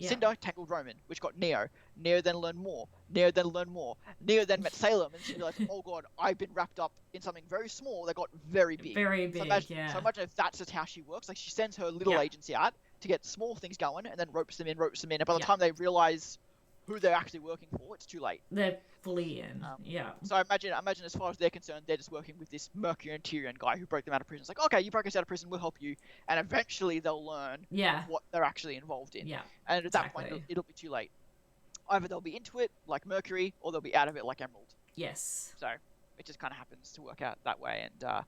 Cinder tangled Roman, which got Neo. Neo then learned more. Neo then learned more. Neo then met Salem, and she'd be like, oh god, I've been wrapped up in something very small that got very big. Very big, So imagine if that's just how she works. Like, she sends her little agency out to get small things going, and then ropes them in, and by the time they realize who they're actually working for, it's too late. They're fully in, So I imagine as far as they're concerned, they're just working with this Mercury and Tyrion guy who broke them out of prison. It's like, okay, you broke us out of prison, we'll help you. And eventually they'll learn what they're actually involved in. Yeah, and at that point, it'll be too late. Either they'll be into it, like Mercury, or they'll be out of it, like Emerald. Yes. So it just kind of happens to work out that way. And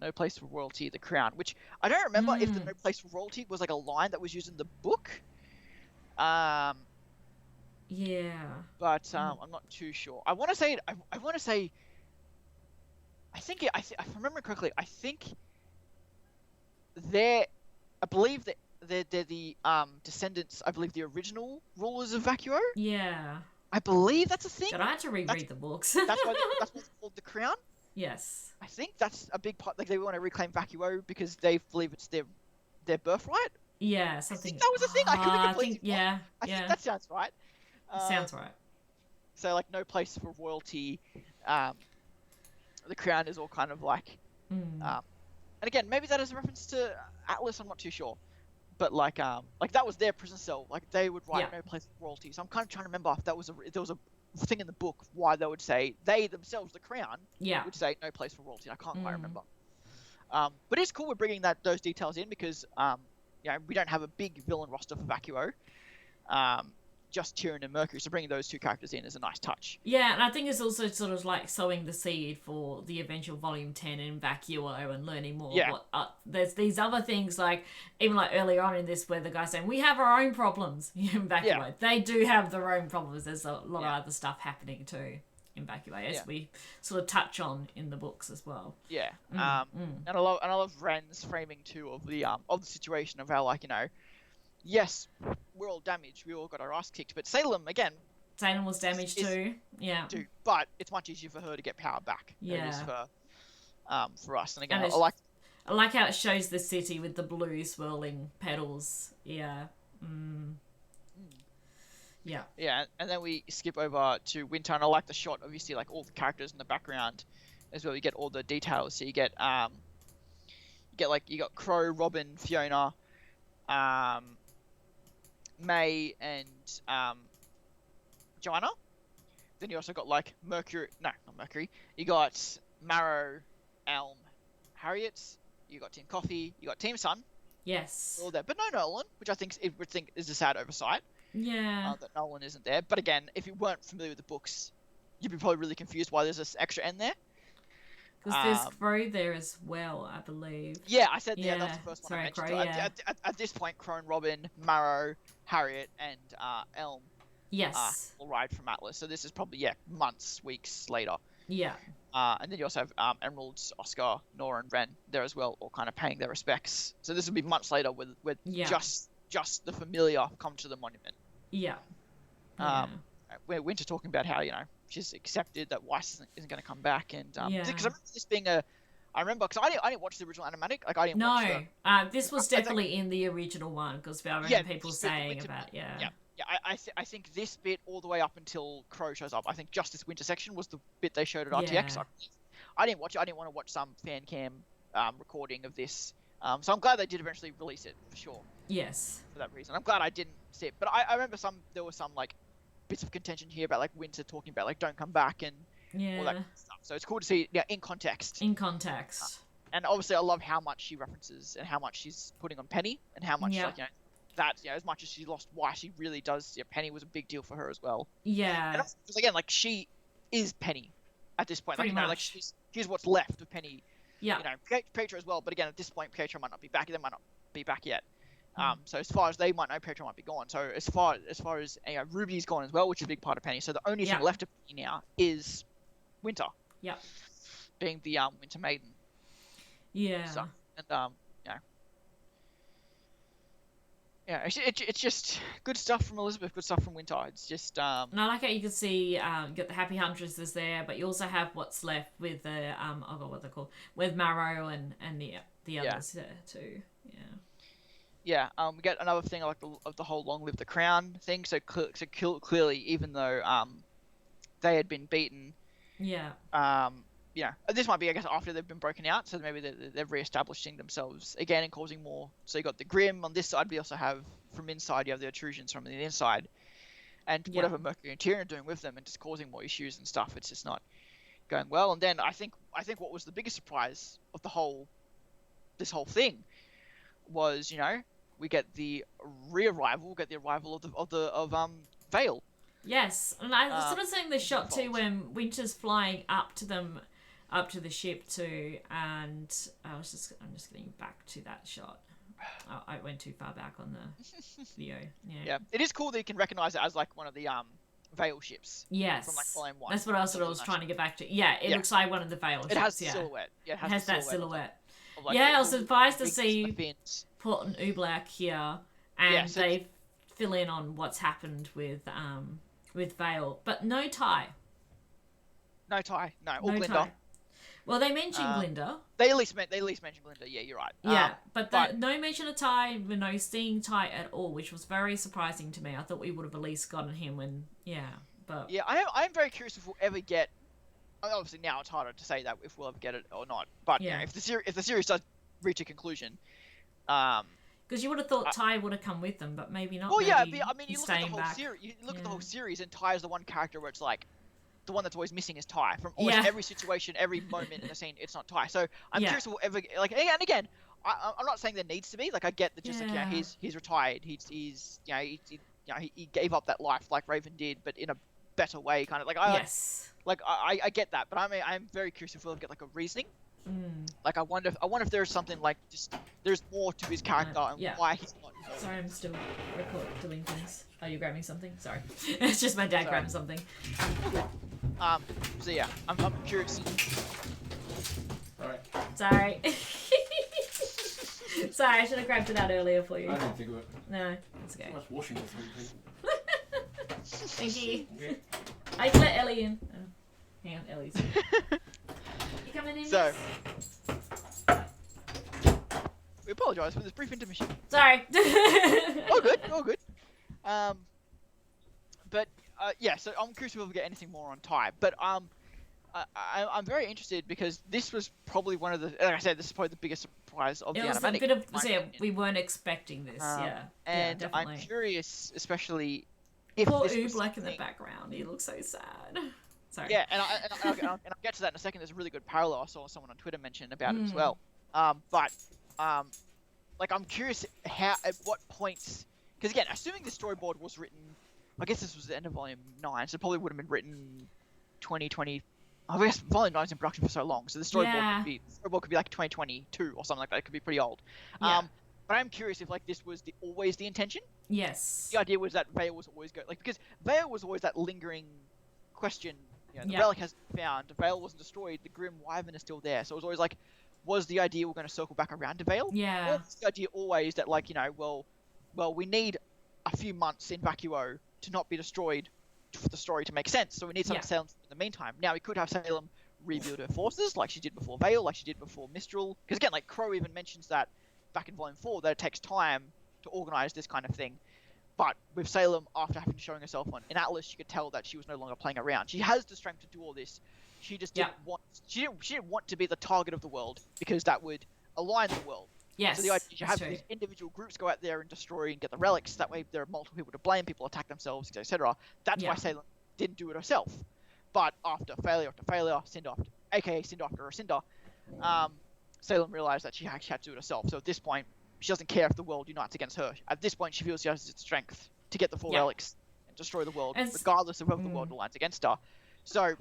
No Place for Royalty, The Crown, which I don't remember if the No Place for Royalty was like a line that was used in the book. Yeah. But I'm not too sure. I want to say. I think if I remember correctly, I think I believe that they're the descendants. I believe the original rulers of Vacuo. Yeah. I believe that's a thing. God, I had to reread the books. that's why it's called the Crown. Yes. I think that's a big part. Like, they want to reclaim Vacuo because they believe it's their birthright. Yeah, something. I think that was a thing. I could be completely wrong. I think that sounds right. Sounds right. So, like, No Place for Royalty, the Crown is all kind of like, and again, maybe that is a reference to Atlas. I'm not too sure, but like that was their prison cell. Like, they would write No Place for Royalty. So I'm kind of trying to remember if there was a thing in the book why they would say they themselves, the Crown, would say No Place for Royalty. I can't quite remember. But it's cool we're bringing those details in because we don't have a big villain roster for Vacuo. Just Tyrion and Mercury, so bringing those two characters in is a nice touch. Yeah, and I think it's also sort of like sowing the seed for the eventual Volume 10 in Vacuo and learning more. Yeah. There's these other things, like, even like earlier on in this where the guy's saying, we have our own problems in Vacuo. Yeah. They do have their own problems. There's a lot of other stuff happening too in Vacuo, as we sort of touch on in the books as well. Yeah. And I love Ren's framing too of the situation of how, like, yes, we're all damaged. We all got our ass kicked. But Salem, again... Salem was damaged too. Yeah. But it's much easier for her to get power back than it is for us. And again, I like how it shows the city with the blue swirling petals. Yeah. Yeah. Yeah, and then we skip over to Winter, and I like the shot. Obviously, like, all the characters in the background as well. You get all the details. So you get you got Crow, Robin, Fiona, May, and Joanna. Then you also got like Mercury. No, not Mercury. You got Marrow, Elm, Harriet. You got Team Coffee. You got Team Sun. Yes. All there, but no Nolan, which I think is a sad oversight. Yeah. That Nolan isn't there. But again, if you weren't familiar with the books, you'd be probably really confused why there's this extra N there. Because there's Crow there as well, I believe. Yeah, I said that's the first one I mentioned. Crow, at this point, Crow and Robin, Marrow, Harriet, and Elm all ride from Atlas. So this is probably, months, weeks later. Yeah. And then you also have Emeralds, Oscar, Nora, and Ren there as well, all kind of paying their respects. So this will be months later with just the familiar come to the monument. Yeah. We're Winter talking about how, she's accepted that Weiss isn't going to come back, and because I remember this being I I remember because I didn't watch the original Animatic. Like I didn't watch the. This was definitely in the original one because I remember people saying about Yeah. I think this bit all the way up until Crow shows up. I think just this winter section was the bit they showed at RTX. I didn't watch it. I didn't want to watch some fan cam recording of this. So I'm glad they did eventually release it for sure. Yes. For that reason, I'm glad I didn't see it. But I remember there was some like bits of contention here about like Winter talking about like don't come back and all that stuff. So it's cool to see in context. In context. And obviously, I love how much she references and how much she's putting on Penny and how much like that as much as she lost, why she really does. Penny was a big deal for her as well. Yeah. And because again, like she is Penny at this point. Pretty much. Like she's what's left of Penny. Yeah. Pietro as well. But again, at this point, Pietro might not be back. They might not be back yet. So as far as they might know, Pietro might be gone. So as far as RWBY's gone as well, which is a big part of Penny. So the only thing left of Penny now is Winter. Yeah. Being the Winter Maiden. Yeah. So, and it's just good stuff from Elizabeth, good stuff from Winter. It's just And I like how you can see you got the Happy Huntresses there, but you also have what's left with the what they're called, with Marrow and the others there too. Yeah. We get another thing like the whole Long Live the Crown thing. So clearly, even though they had been beaten. This might be, I guess, after they've been broken out, so maybe they're re-establishing themselves again and causing more. So you got the Grim on this side. We also have from inside. You have the intrusions from the inside, and whatever Mercury and Tyrion are doing with them, and just causing more issues and stuff. It's just not going well. And then I think what was the biggest surprise of this whole thing was we get the re-arrival, the arrival of Vale. Yes, and I was sort of seeing the shot too when Winter's flying up to the ship too, and I'm just getting back to that shot. I went too far back on the video. Yeah, it is cool that you can recognize it as like one of the Vale ships. Yes, from like Volume 1. That's what I was trying to get back to. Yeah, it looks like one of the Vale ships. It has the silhouette. Yeah, it has that silhouette. Like I was surprised to see Port and Oobleck here, and they fill in on what's happened with Vale, but no Ty. No Ty, no, or no Glinda. Ty. Well, they mentioned Glinda. They at least mentioned Glinda. Yeah, you're right. Yeah, but no mention of Ty, no seeing Ty at all, which was very surprising to me. I thought we would have at least gotten him when, but yeah, I'm very curious if we'll ever get. Obviously, now it's harder to say that if we'll ever get it or not. But if the series does reach a conclusion, because you would have thought Ty would have come with them, but maybe not. Well, maybe I mean, you look at the whole back. series. You look at the whole series, and Ty is the one character where it's like, the one that's always missing is Ty from almost every situation, every moment in the scene. It's not Ty. So I'm curious if we'll ever like. And again, I'm not saying there needs to be. Like I get that, just like he's retired. He's he gave up that life like Raven did, but in a better way, kind of like I get that, but I'm very curious if we'll ever get like a reasoning. Like I wonder if there's something like just there's more to his character and why he's not. Sorry, I'm still doing things. Are you grabbing something? Sorry, it's just my dad grabbing something. So yeah, I'm curious. Alright. Sorry. Sorry, I should have grabbed it out earlier for you. I didn't think of it. No, it's okay. Nice washing with me. Thank you. Okay. I can let Ellie in. Oh, hang on, Ellie's in. You coming in? So, we apologise for this brief intermission. Sorry. All good. So I'm curious if we'll get anything more on Ty. But I'm very interested because this was probably one of the. Like I said, this is probably the biggest surprise of the animatic. It was a bit of we weren't expecting this. And definitely. I'm curious, especially if poor this was Oobleck in the background. He looks so sad. Sorry. Yeah, and I'll get to that in a second. There's a really good parallel I saw someone on Twitter mention about it as well. Like I'm curious at what points, because again, assuming the storyboard was written, I guess this was the end of Volume 9, so it probably would have been written 2020. I guess Volume 9 is in production for so long, so the storyboard could be like 2022 or something like that. It could be pretty old. Yeah. But I'm curious if like this was always the intention. Yes. The idea was that Vale was always because Vale was always that lingering question. The relic has been found. Vale wasn't destroyed. The Grim Wyvern is still there. So it was always like, was the idea we're going to circle back around to Vale? Yeah. Or was the idea always that like well, we need a few months in Vacuo to not be destroyed for the story to make sense. So we need some Salem in the meantime. Now we could have Salem rebuild her forces, like she did before Vale, like she did before Mistral. Because again, like Crow even mentions that back in Volume 4 that it takes time to organize this kind of thing. But with Salem, after having showing herself in Atlas, you could tell that she was no longer playing around. She has the strength to do all this. She just didn't want. She didn't want to be the target of the world because that would align the world. Yes. So the idea you have these individual groups go out there and destroy and get the relics. That way, there are multiple people to blame. People attack themselves, etc. That's why Salem didn't do it herself. But after failure after failure, Cinder after, aka Cinder after Cinder, Salem realized that she actually had to do it herself. So at this point, she doesn't care if the world unites against her. At this point, she feels she has the strength to get the 4 relics and destroy the world, regardless of whether the world aligns against her. So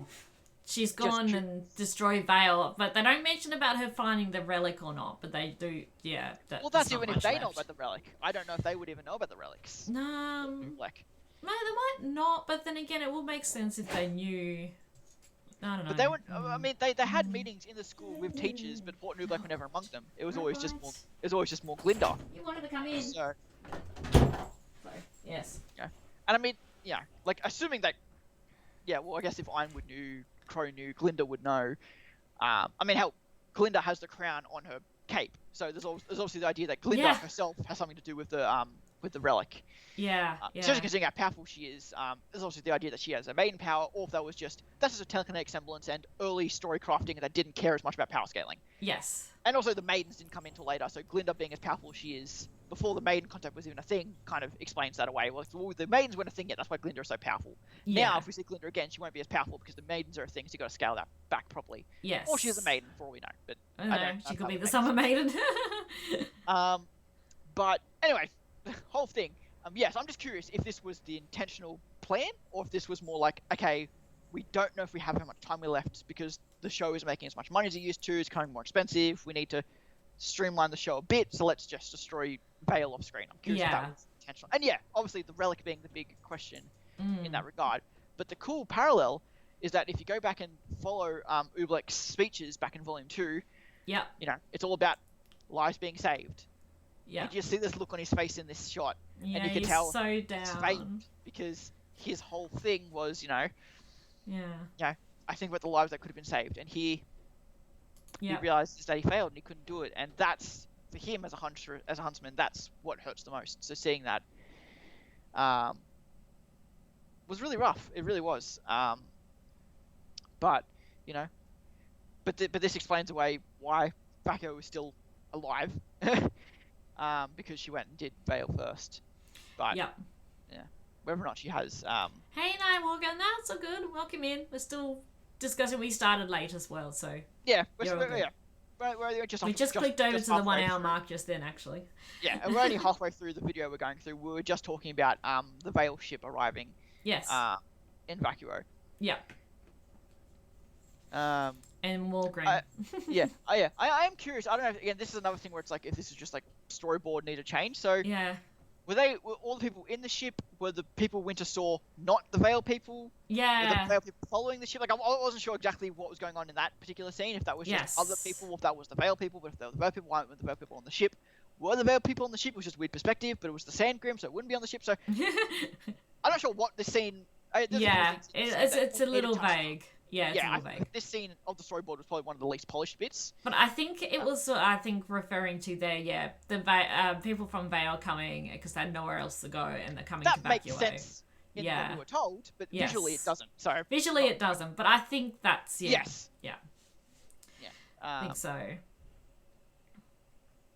she's gone and destroyed Vale, but they don't mention about her finding the relic or not. But they do, well, that's even if they know about the relic. I don't know if they would even know about the relics. Like, no, they might not. But then again, it will make sense if they knew. I don't know. But they would. I mean, they had meetings in the school with teachers, but Port Nublack were never among them. It was always just more. It was always just more Glinda. You wanted to come in. So. Sorry. Yes. Yeah. And I mean, like assuming that. Yeah. Well, I guess if Ironwood knew, Crow knew, Glinda would know. I mean, hell, Glinda has the crown on her cape, so there's obviously the idea that Glinda herself has something to do with the relic. Especially considering how powerful she is. There's also the idea that she has a maiden power, or if that's just a telekinetic semblance and early story crafting that didn't care as much about power scaling. Yes. And also the maidens didn't come in until later, so Glinda being as powerful as she is before the maiden concept was even a thing kind of explains that away. Well, the maidens weren't a thing yet, that's why Glinda is so powerful. Now, if we see Glinda again, she won't be as powerful because the maidens are a thing, so you've got to scale that back properly. Yes. Or she is a maiden, for all we know. But I don't know. She could be the summer maiden. But anyway, the whole thing. Yes, I'm just curious if this was the intentional plan, or if this was more like, okay, we don't know if we have how much time we left because the show isn't making as much money as it used to. It's becoming more expensive. We need to streamline the show a bit, so let's just destroy Vale off screen. I'm curious if that was intentional. And obviously the relic being the big question in that regard. But the cool parallel is that if you go back and follow Ubleck's speeches back in Volume 2, it's all about lives being saved. You just see this look on his face in this shot. Yeah, and you can he's tell so down. It's fake because his whole thing was, I think about the lives that could have been saved, and he realizes that he failed and he couldn't do it, and that's for him as a huntsman, that's what hurts the most. So seeing that was really rough. It really was. But this explains away why Vaco was still alive, because she went and did Vale first. But whether or not she has. Hey, Night Morgan, that's all good. Welcome in. We're still discussing. We started late as well, so we're just clicked over to the 1 hour mark just then, actually. Yeah, and we're only halfway through the video we're going through. We were just talking about the Vale ship arriving. Yes. In Vacuo. Yeah. And Walgren. I am curious. I don't know. Again, this is another thing where it's like if this is just like storyboard need to change. So were all the people in the ship? Were the people Winter saw not the Vale people? Yeah. Were the Vale people following the ship? Like I wasn't sure exactly what was going on in that particular scene. If that was just other people, or if that was the Vale people. But if they were the Vale people, why weren't the Vale people on the ship? Were the Vale people on the ship? It was just weird perspective, but it was the Sand Grim, so it wouldn't be on the ship. So I'm not sure what the scene. It's a little vague. Yeah, it's a little vague. This scene of the storyboard was probably one of the least polished bits. But I think it was, referring to the people from Vale coming because they had nowhere else to go and they're coming to Vacuo. That makes sense in what we were told, but visually it doesn't. So visually it doesn't, but I think that's, Yes. Yeah. I think so.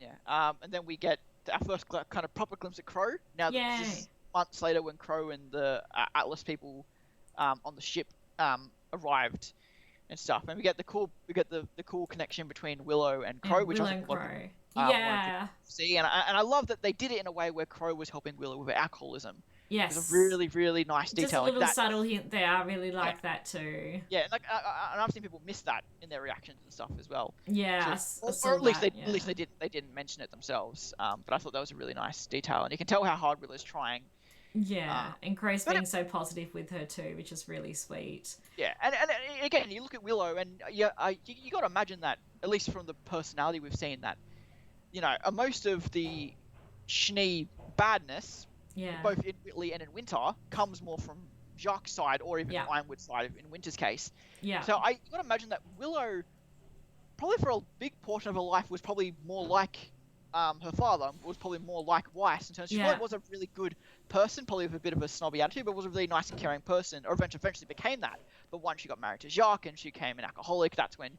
Yeah. And then we get our first kind of proper glimpse of Crow. Now, this is months later when Crow and the Atlas people on the ship arrived and stuff, and we get the cool connection between Willow and Crow, which I think see, and I love that they did it in a way where Crow was helping Willow with her alcoholism. Yes, it's a really, really nice detail. Just a little subtle hint there. I really like that too. Yeah, and I've seen people miss that in their reactions and stuff as well. Yeah, or at least they didn't mention it themselves. But I thought that was a really nice detail, and you can tell how hard Willow's trying. Yeah, and Crow's being so positive with her too, which is really sweet. Yeah, and again, you look at Willow, and you got to imagine that, at least from the personality we've seen, that most of the Schnee badness, both in Whitley and in Winter, comes more from Jacques' side or even Yeah. Ironwood's side in Winter's case. Yeah. So I got to imagine that Willow, probably for a big portion of her life, was probably more like her father, was probably more like Weiss in terms. She probably was a really good person, probably with a bit of a snobby attitude, but was a really nice and caring person, or eventually became that. But once she got married to Jacques and she became an alcoholic, that's when,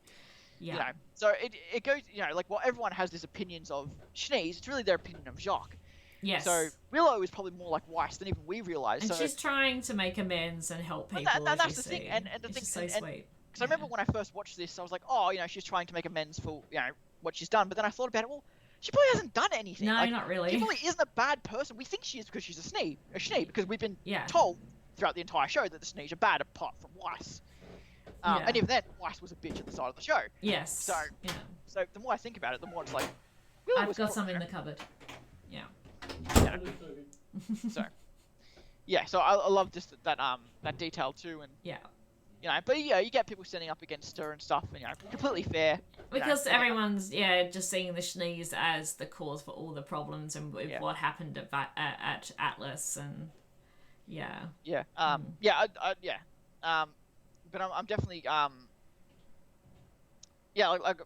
you know. So it goes, you know, like, while everyone has these opinions of Schnees, it's really their opinion of Jacques. Yes. So Willow is probably more like Weiss than even we realise. And so, she's trying to make amends and help people. And that's the thing. And the thing, is so sweet. Because I remember when I first watched this, I was like, oh, you know, she's trying to make amends for, you know, what she's done. But then I thought about it, well, she probably hasn't done anything. No, like, not really. She probably isn't a bad person. We think she is because she's a Schnee, because we've been Yeah. told throughout the entire show that the Schnees are bad, apart from Weiss. And even then, Weiss was a bitch at the start of the show. Yes. So, yeah. So the more I think about it, the more it's like, I've got some in the cupboard. Yeah. Yeah. So, yeah. So I love just that detail too, and yeah. You know, but yeah, you get people standing up against her and stuff, and, you know, completely fair. Because everyone's just seeing the Schnees as the cause for all the problems and with what happened at Atlas and yeah. Yeah. But I'm definitely like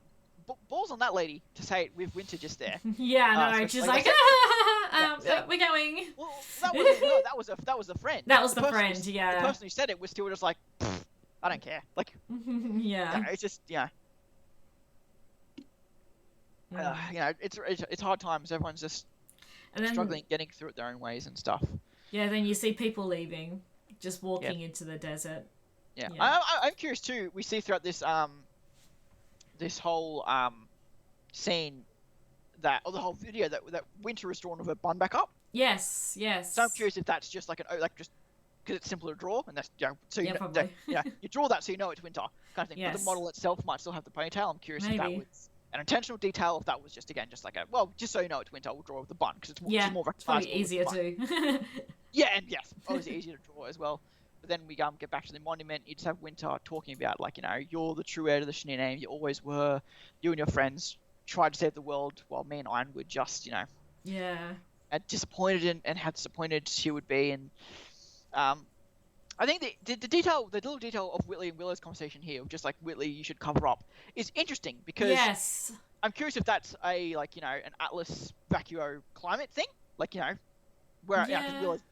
balls on that lady to say it with Winter just there. Yeah, no, she's like we're going. Well, that was a friend. That was the friend, yeah. The person who said it was still just like, I don't care. Like, yeah. It's just, you know, it's hard times. Everyone's just struggling, getting through it their own ways and stuff. Yeah, then you see people leaving, just walking into the desert. Yeah. I'm curious too. We see throughout this this whole scene the whole video that Winter is drawn with her bun back up. Yes. So I'm curious if that's just like just because it's simpler to draw, and that's, you know, so probably. You draw that so you know it's Winter kind of thing. Yes. But the model itself might still have the ponytail. I'm curious if that Maybe. was an intentional detail, if that was just like just so you know it's Winter, we'll draw with the bun because it's more recognizable. It's probably easier too. Yeah, and yes, obviously easier to draw as well. But then we get back to the monument. You just have Winter talking about, like, you know, you're the true heir to the Schnee name. You always were. You and your friends tried to save the world, while me and Iron were just, you know, disappointed and how disappointed she would be. And I think the little detail of Whitley and Willow's conversation here, of just like, Whitley, you should cover up, is interesting because I'm curious if that's a, like, you know, an Atlas vacuo climate thing, like, you know. Where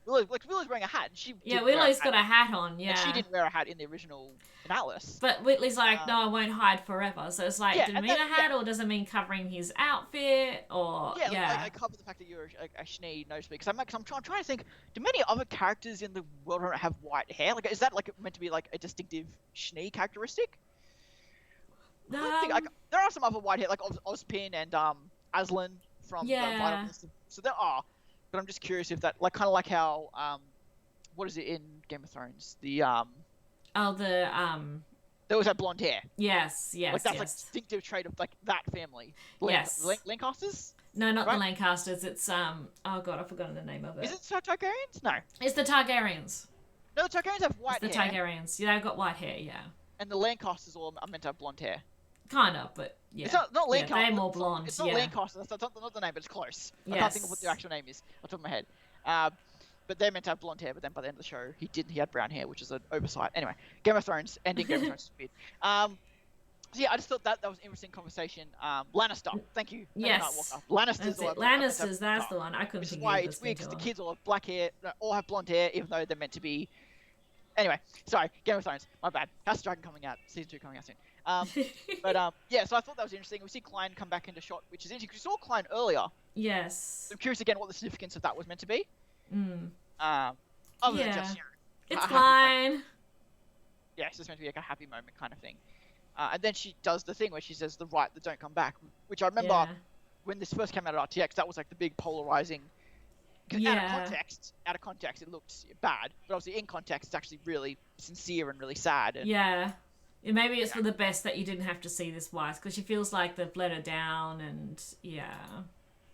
Willow's wearing a hat. And Willow's got a hat on. Yeah, and she didn't wear a hat in the original Atlas. But Whitley's like, no, I won't hide forever. So it's like, does it mean a hat, or does it mean covering his outfit, or Like, I cover the fact that you're a Schnee, no speak. Because I'm trying to think, do many other characters in the world have white hair? Like, is that like meant to be like a distinctive Schnee characteristic? There are some other white hair, like Ozpin and Aslan from the Vital List. So there are. But I'm just curious if that, like, kind of like how, what is it in Game of Thrones? There was that blonde hair. Yes. Like, that's like distinctive trait of, like, that family. Lancasters? No, not the Lancasters. It's oh god, I've forgotten the name of it. Is it Targaryens? No. It's the Targaryens. No, the Targaryens have white hair. It's the Targaryens. Yeah, they've got white hair. Yeah. And the Lancasters are meant to have blonde hair. Kind of, but yeah. It's not Lancaster. They're more blonde. It's not Lancaster. That's not the name, but it's close. Yes. I can't think of what the actual name is off the top of my head. But they're meant to have blonde hair, but then by the end of the show, he didn't. He had brown hair, which is an oversight. Anyway, Game of Thrones, ending Game of Thrones is weird. So yeah, I just thought that was an interesting conversation. Lannister, thank you. Yes. Lannisters. Lannisters, that's the one. I couldn't think of it. It's weird because the kids all have black hair, all have blonde hair, even though they're meant to be. Anyway, sorry, Game of Thrones, my bad. House of Dragon coming out, season 2 coming out soon. Yeah, so I thought that was interesting. We see Klein come back into shot, which is interesting because we saw Klein earlier. Yes. I'm curious again what the significance of that was meant to be. Other than just, you know, it's Klein. Yeah, it's just meant to be like a happy moment kind of thing. And then she does the thing where she says the right that don't come back, which I remember when this first came out at RTX, that was like the big polarizing. Out of context, it looked bad, but obviously in context, it's actually really sincere and really sad. And, maybe it's for the best that you didn't have to see this Weiss, because she feels like they've let her down, and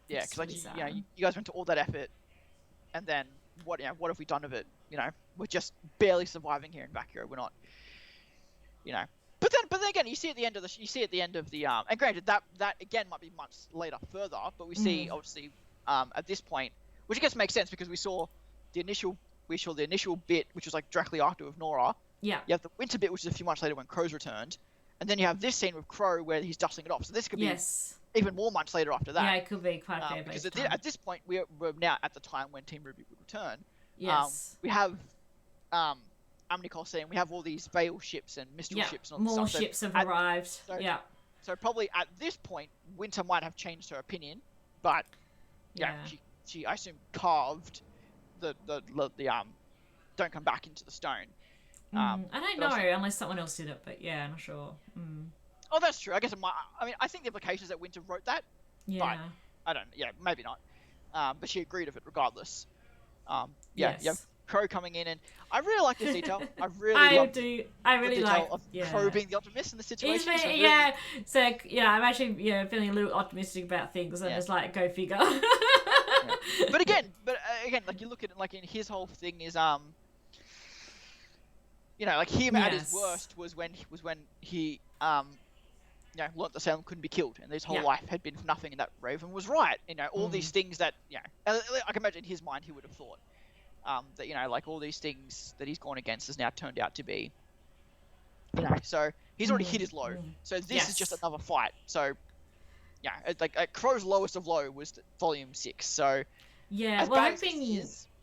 because like you guys went to all that effort, and then what have we done of it? You know, we're just barely surviving here in Vacuo. We're not, you know. But then again, you see at the end of the and granted that again might be months later further, but we see obviously at this point. Which I guess makes sense because we saw the initial we saw the initial bit, which was like directly after with Nora. Yeah. You have the winter bit, which is a few months later when Crow's returned, and then you have this scene with Crow where he's dusting it off. So this could be even more months later after that. Yeah, it could be quite a fair because bit of time. at this point we're now at the time when Team RWBY would return. Yes. We have Nicole saying we have all these Veil ships and Mistral ships and all this more stuff. ships have arrived. So probably at this point, Winter might have changed her opinion, but she I assume carved the don't come back into the stone. I don't know unless someone else did it, but yeah, I'm not sure. Oh, that's true. I guess I think the implication is that Winter wrote that. Yeah. But I don't. Yeah, maybe not. But she agreed with it regardless. Yes. You have Crow coming in, and I really like this detail. I really like Crow being the optimist in the situation. So I'm actually feeling a little optimistic about things, and it's like, go figure. But again, like you look at it, like in his whole thing is like him at his worst was when he learnt that Salem couldn't be killed, and his whole life had been for nothing, and that Raven was right. All these things that I can imagine in his mind he would have thought that like all these things that he's gone against has now turned out to be so he's already hit his low. So this is just another fight. So like Crow's lowest of low was Volume 6. So I'm hoping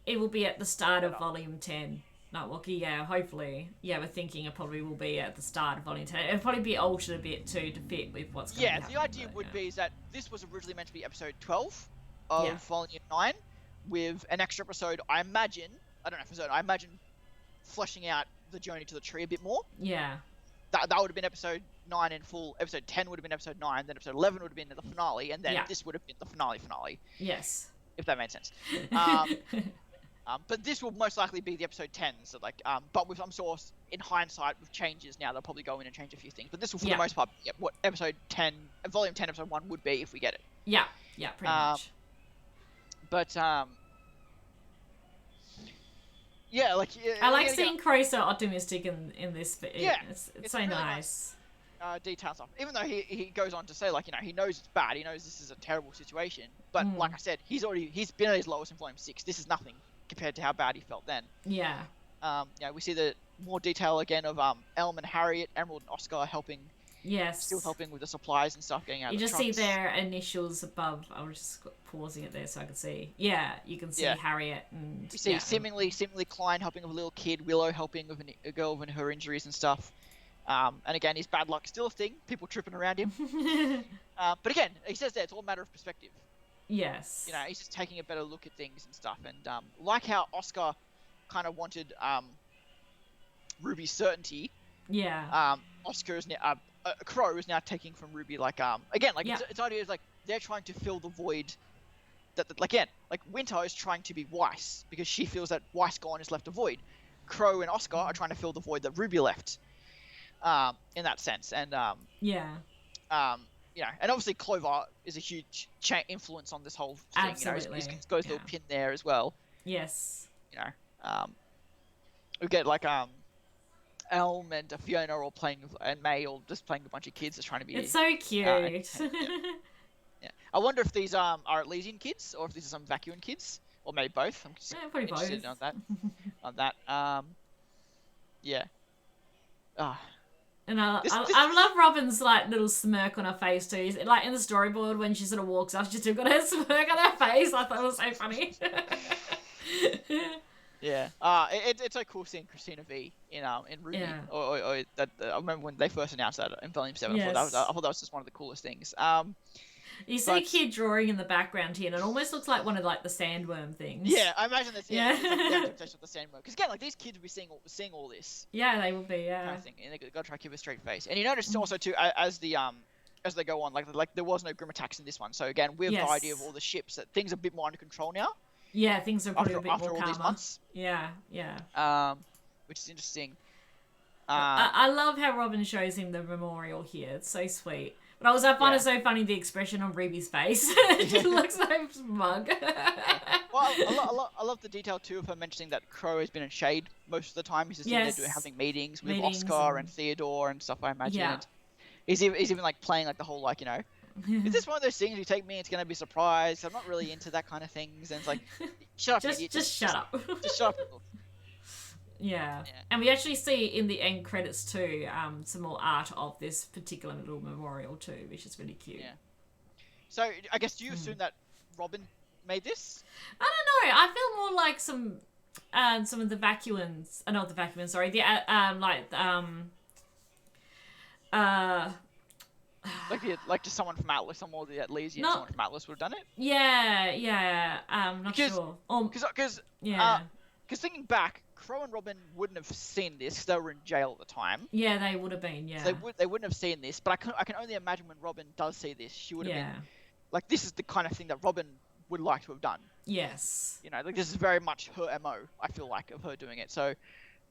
it will be at the start of Volume 10. No, Wookie, hopefully. Yeah, we're thinking it probably will be at the start of Volume 10. It'll probably be altered a bit too to fit with what's going to happen. Yeah, the idea would be is that this was originally meant to be episode 12 of Volume 9 with an extra episode, I imagine fleshing out the journey to the tree a bit more. Yeah. That would have been episode 9 in full. Episode 10 would have been episode 9, then episode 11 would have been the finale, and then this would have been the finale. Yes. If that made sense. But this will most likely be the episode 10. So but with in hindsight with changes now, they'll probably go in and change a few things. But this will, for the most part, what episode 10, Volume 10, episode 1 would be if we get it. Yeah, pretty much. But I like seeing Crow so optimistic in this. It's so really nice. Detail stuff. Even though he goes on to say he knows it's bad, he knows this is a terrible situation. But like I said, he's been at his lowest in Volume 6. This is nothing compared to how bad he felt then. Yeah. We see the more detail again of Elm and Harriet, Emerald and Oscar helping. Yes. Still helping with the supplies and stuff getting out of the trunks. You just see their initials above. I was just pausing it there so I could see. Yeah, you can see Harriet and... We see seemingly Klein helping with a little kid, Willow helping with a girl with her injuries and stuff. And again, his bad luck still a thing. People tripping around him. But again, he says that it's all a matter of perspective. Yes. He's just taking a better look at things and stuff. And like how Oscar kind of wanted RWBY's certainty. Yeah. Oscar is now... Crow is now taking from RWBY its idea is they're trying to fill the void that Winter is trying to be Weiss because she feels that Weiss gone has left a void. Crow and Oscar are trying to fill the void that RWBY left in that sense. And and obviously Clover is a huge influence on this whole thing. Absolutely. He's got his little pin there as well. Yes. We get Elm and Fiona all playing, and May all just playing a bunch of kids, just trying to be. It's so cute. Yeah. I wonder if these are Atlesian kids, or if these are some Vacuan kids, or maybe both. I'm just probably interested both. on that. Yeah. And I love Robin's little smirk on her face too. Like in the storyboard when she sort of walks up, she's still got her smirk on her face. I thought it was so funny. Yeah. It's so cool seeing Christina V in RWBY. Yeah. Or that I remember when they first announced that in Volume 7. Yes. I thought that was just one of the coolest things. You see a kid drawing in the background here, and it almost looks like one of the sandworm things. Yeah, I imagine that's the interpretation of the sandworm. Because again, these kids will be seeing all this. Yeah, they will be. Yeah. Kind of thing, and they got to try to keep a straight face. And you notice also too, as they go on, there was no grim attacks in this one. So again, with the idea of all the ships, that things are a bit more under control now. Yeah, things are probably a bit after more all calmer. These months. Yeah. Which is interesting. I love how Robin shows him the memorial here. It's so sweet. But I find it so funny, the expression on RWBY's face. It just looks so smug. Well, I love the detail too of her mentioning that Crow has been in shade most of the time. He's just sitting there having meetings with Oscar and Theodore and stuff, I imagine. Yeah. And he's even playing the whole is this one of those things you take me, it's going to be a surprise? I'm not really into that kind of things. And it's shut up, idiot. Just shut up. Just shut up. Yeah. Yeah. And we actually see in the end credits too, some more art of this particular little memorial too, which is really cute. Yeah. So I guess do you assume that Robin made this? I don't know. I feel more like some of the vacuums. Not the vacuums. Sorry. The Like just someone from Atlas, someone the Atlesian, Not- someone from Atlas would have done it. Yeah. Not Because- sure. Because Yeah. thinking back, Crow and Robin wouldn't have seen this 'cause they were in jail at the time. Yeah, they would have been. Yeah. So they wouldn't have seen this. But I can only imagine when Robin does see this, she would have been like, this is the kind of thing that Robin would like to have done. Yes. You know, like this is very much her MO. I feel like of her doing it. So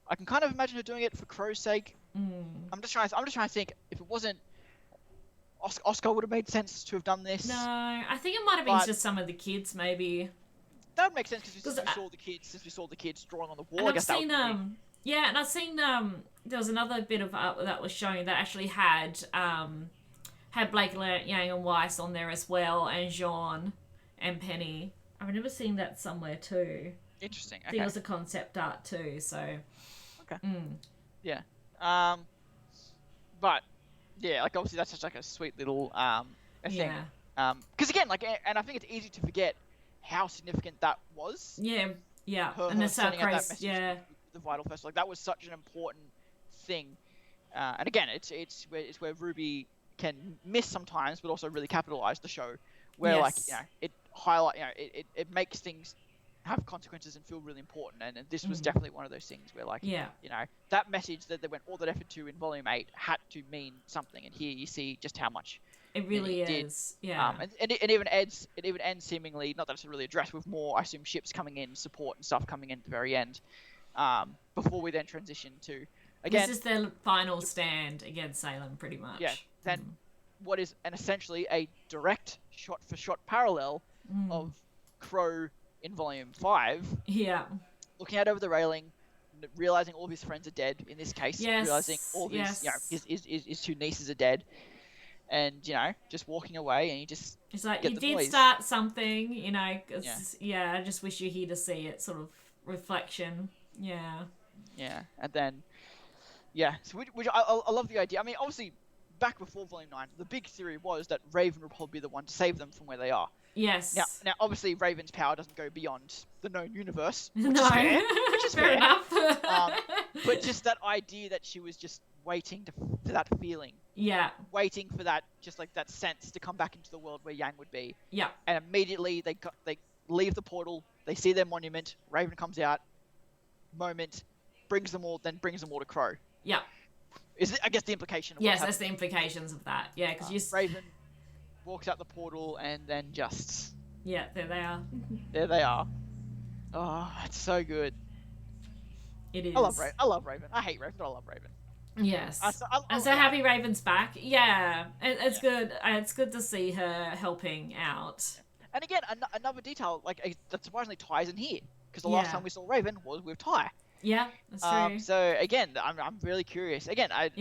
I can kind of imagine her doing it for Crow's sake. I'm just trying to think if it wasn't Oscar would have made sense to have done this. No, I think it might have been just some of the kids, maybe. That would make sense because we saw the kids drawing on the wall. And I guess I've seen, that would be... yeah, and I've seen there was another bit of art that was showing that actually had Blake, Yang, and Weiss on there as well, and Jean and Penny. I've never seen that somewhere too. Interesting. I think it was a concept art too. So. Okay. Yeah. But yeah, like obviously that's just like a sweet little thing. Because again, like, and I think it's easy to forget how significant that was. Yeah. Her And the sending out that South message Coast, to the Vital Festival, like that was such an important thing. And again, it's where RWBY can miss sometimes, but also really capitalize the show, where like it it makes things have consequences and feel really important. And this was definitely one of those things where like that message that they went all that effort to in Volume 8 had to mean something. And here you see just how much. It really is, yeah. And it even ends seemingly, not that it's really addressed, with more, I assume, ships coming in, support and stuff coming in at the very end, before we then transition to, again... This is their final stand against Salem, pretty much. Yeah, then what is essentially a direct shot-for-shot parallel of Crow in Volume 5. Yeah. Looking out over the railing, realizing all of his friends are dead, in this case, realizing all of his, his two nieces are dead. And, just walking away, and you just it's like, get you the did boys. start something, I just wish you're here to see it, sort of reflection. Yeah. Yeah, and then, so which I love the idea. I mean, obviously, back before Volume 9, the big theory was that Raven would probably be the one to save them from where they are. Yes. Now obviously, Raven's power doesn't go beyond the known universe, which no. is fair. Which is fair enough. But just that idea that she was just waiting for that feeling. Yeah. Waiting for that, just like that sense to come back into the world where Yang would be. Yeah. And immediately they leave the portal, they see their monument, Raven comes out, moment, brings them all to Crow. Yeah. Is it, I guess, the implication of yes, that's the implications of that. Yeah, because Raven walks out the portal and then just... Yeah, there they are. There they are. Oh, it's so good. It is. I love Raven. I hate Raven, but I love Raven. Yes. I'm so happy Raven's back. Yeah, it's good. It's good to see her helping out. And again, another detail that surprisingly ties in here, because the last time we saw Raven was with Ty. Yeah, that's true. So again, I'm really curious. Again, I'm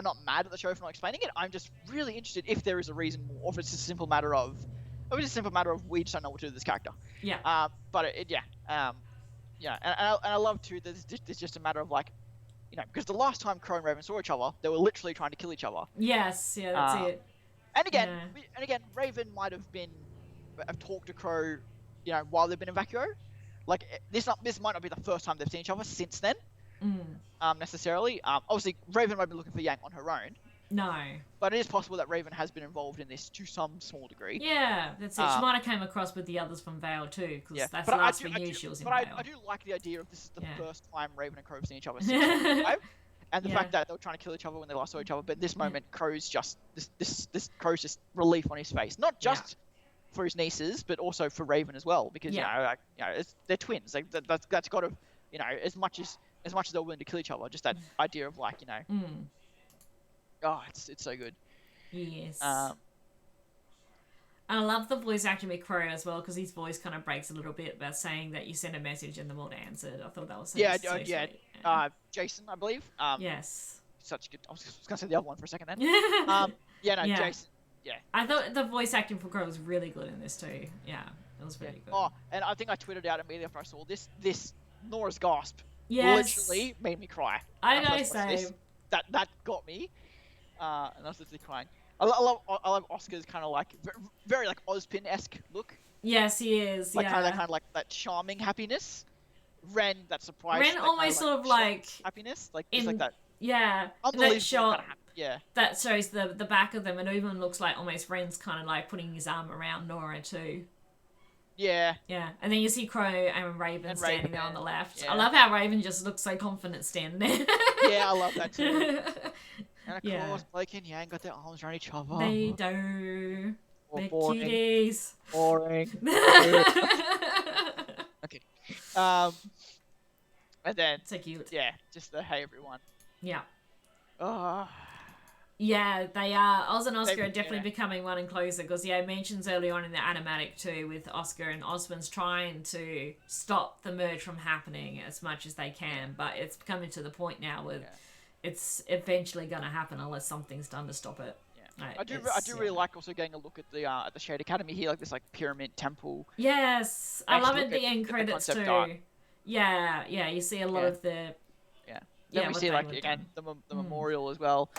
not mad at the show for not explaining it. I'm just really interested if there is a reason, or if it's just a simple matter of, we just don't know what to do with this character. Yeah. But and I love too that it's just a matter of like, because the last time Crow and Raven saw each other, they were literally trying to kill each other. Yes, yeah, that's it. And again, Raven might have talked to Crow, while they've been in Vacuo. Like this might not be the first time they've seen each other since then. Necessarily. Obviously, Raven might be looking for Yang on her own. No. But it is possible that Raven has been involved in this to some small degree. Yeah, that's it. She might have came across with the others from Vale too, because that's the last we knew she was in Vale. But I do like the idea of this is the first time Raven and Crow have seen each other since Volume 5. And the fact that they were trying to kill each other when they last saw each other, but this moment, Crow's just Crow's just relief on his face, not just for his nieces, but also for Raven as well, because they're twins. Like that's got to, as much as they're willing to kill each other, just that idea of like, oh, it's so good. Yes. And I love the voice acting with Crow as well, because his voice kind of breaks a little bit about saying that you send a message and the world answered. I thought that was so sweet. Jason, I believe. Yes. Such good. I was going to say the other one for a second then. Jason. Yeah. I thought the voice acting for Crow was really good in this too. Yeah, it was really good. Oh, and I think I tweeted out immediately after I saw this Nora's gasp Yes. literally made me cry. I After know, watched this. same. That got me. And I was literally crying. I love Oscar's kind of like very like Ozpin-esque look. Yes, he is. Like Yeah. kind of like that charming happiness. Ren, that surprise. Ren that almost kind of, sort of like happiness, like in just like that. Yeah, Unbelievable that shot kind of yeah. that shows the back of them. It even looks like almost Ren's kind of like putting his arm around Nora too. Yeah. Yeah, and then you see Crow and Raven standing there on the left. Yeah. I love how Raven just looks so confident standing there. Yeah, I love that too. And of Yeah. course, Blake and Yang got their arms around each other. They do. Oh, They're boring. cuties. Boring. Okay. And then So cute. yeah, just the hey everyone. Yeah. Oh. Yeah, they are. Oz and Oscar They- are definitely yeah. becoming one and closer because, yeah, it mentions early on in the Animatic too with Oscar and Osmond's trying to stop the merge from happening as much as they can, but it's coming to the point now where it's eventually going to happen unless something's done to stop it. Yeah. Right, I do really like also getting a look at the Shade Academy here, like this like pyramid temple. Yes, I Nice love look it. The at end the credits concept too. art. Yeah, you see a lot Yeah. of the. Yeah. Yeah, Then we what see they like would've again done. the memorial as well,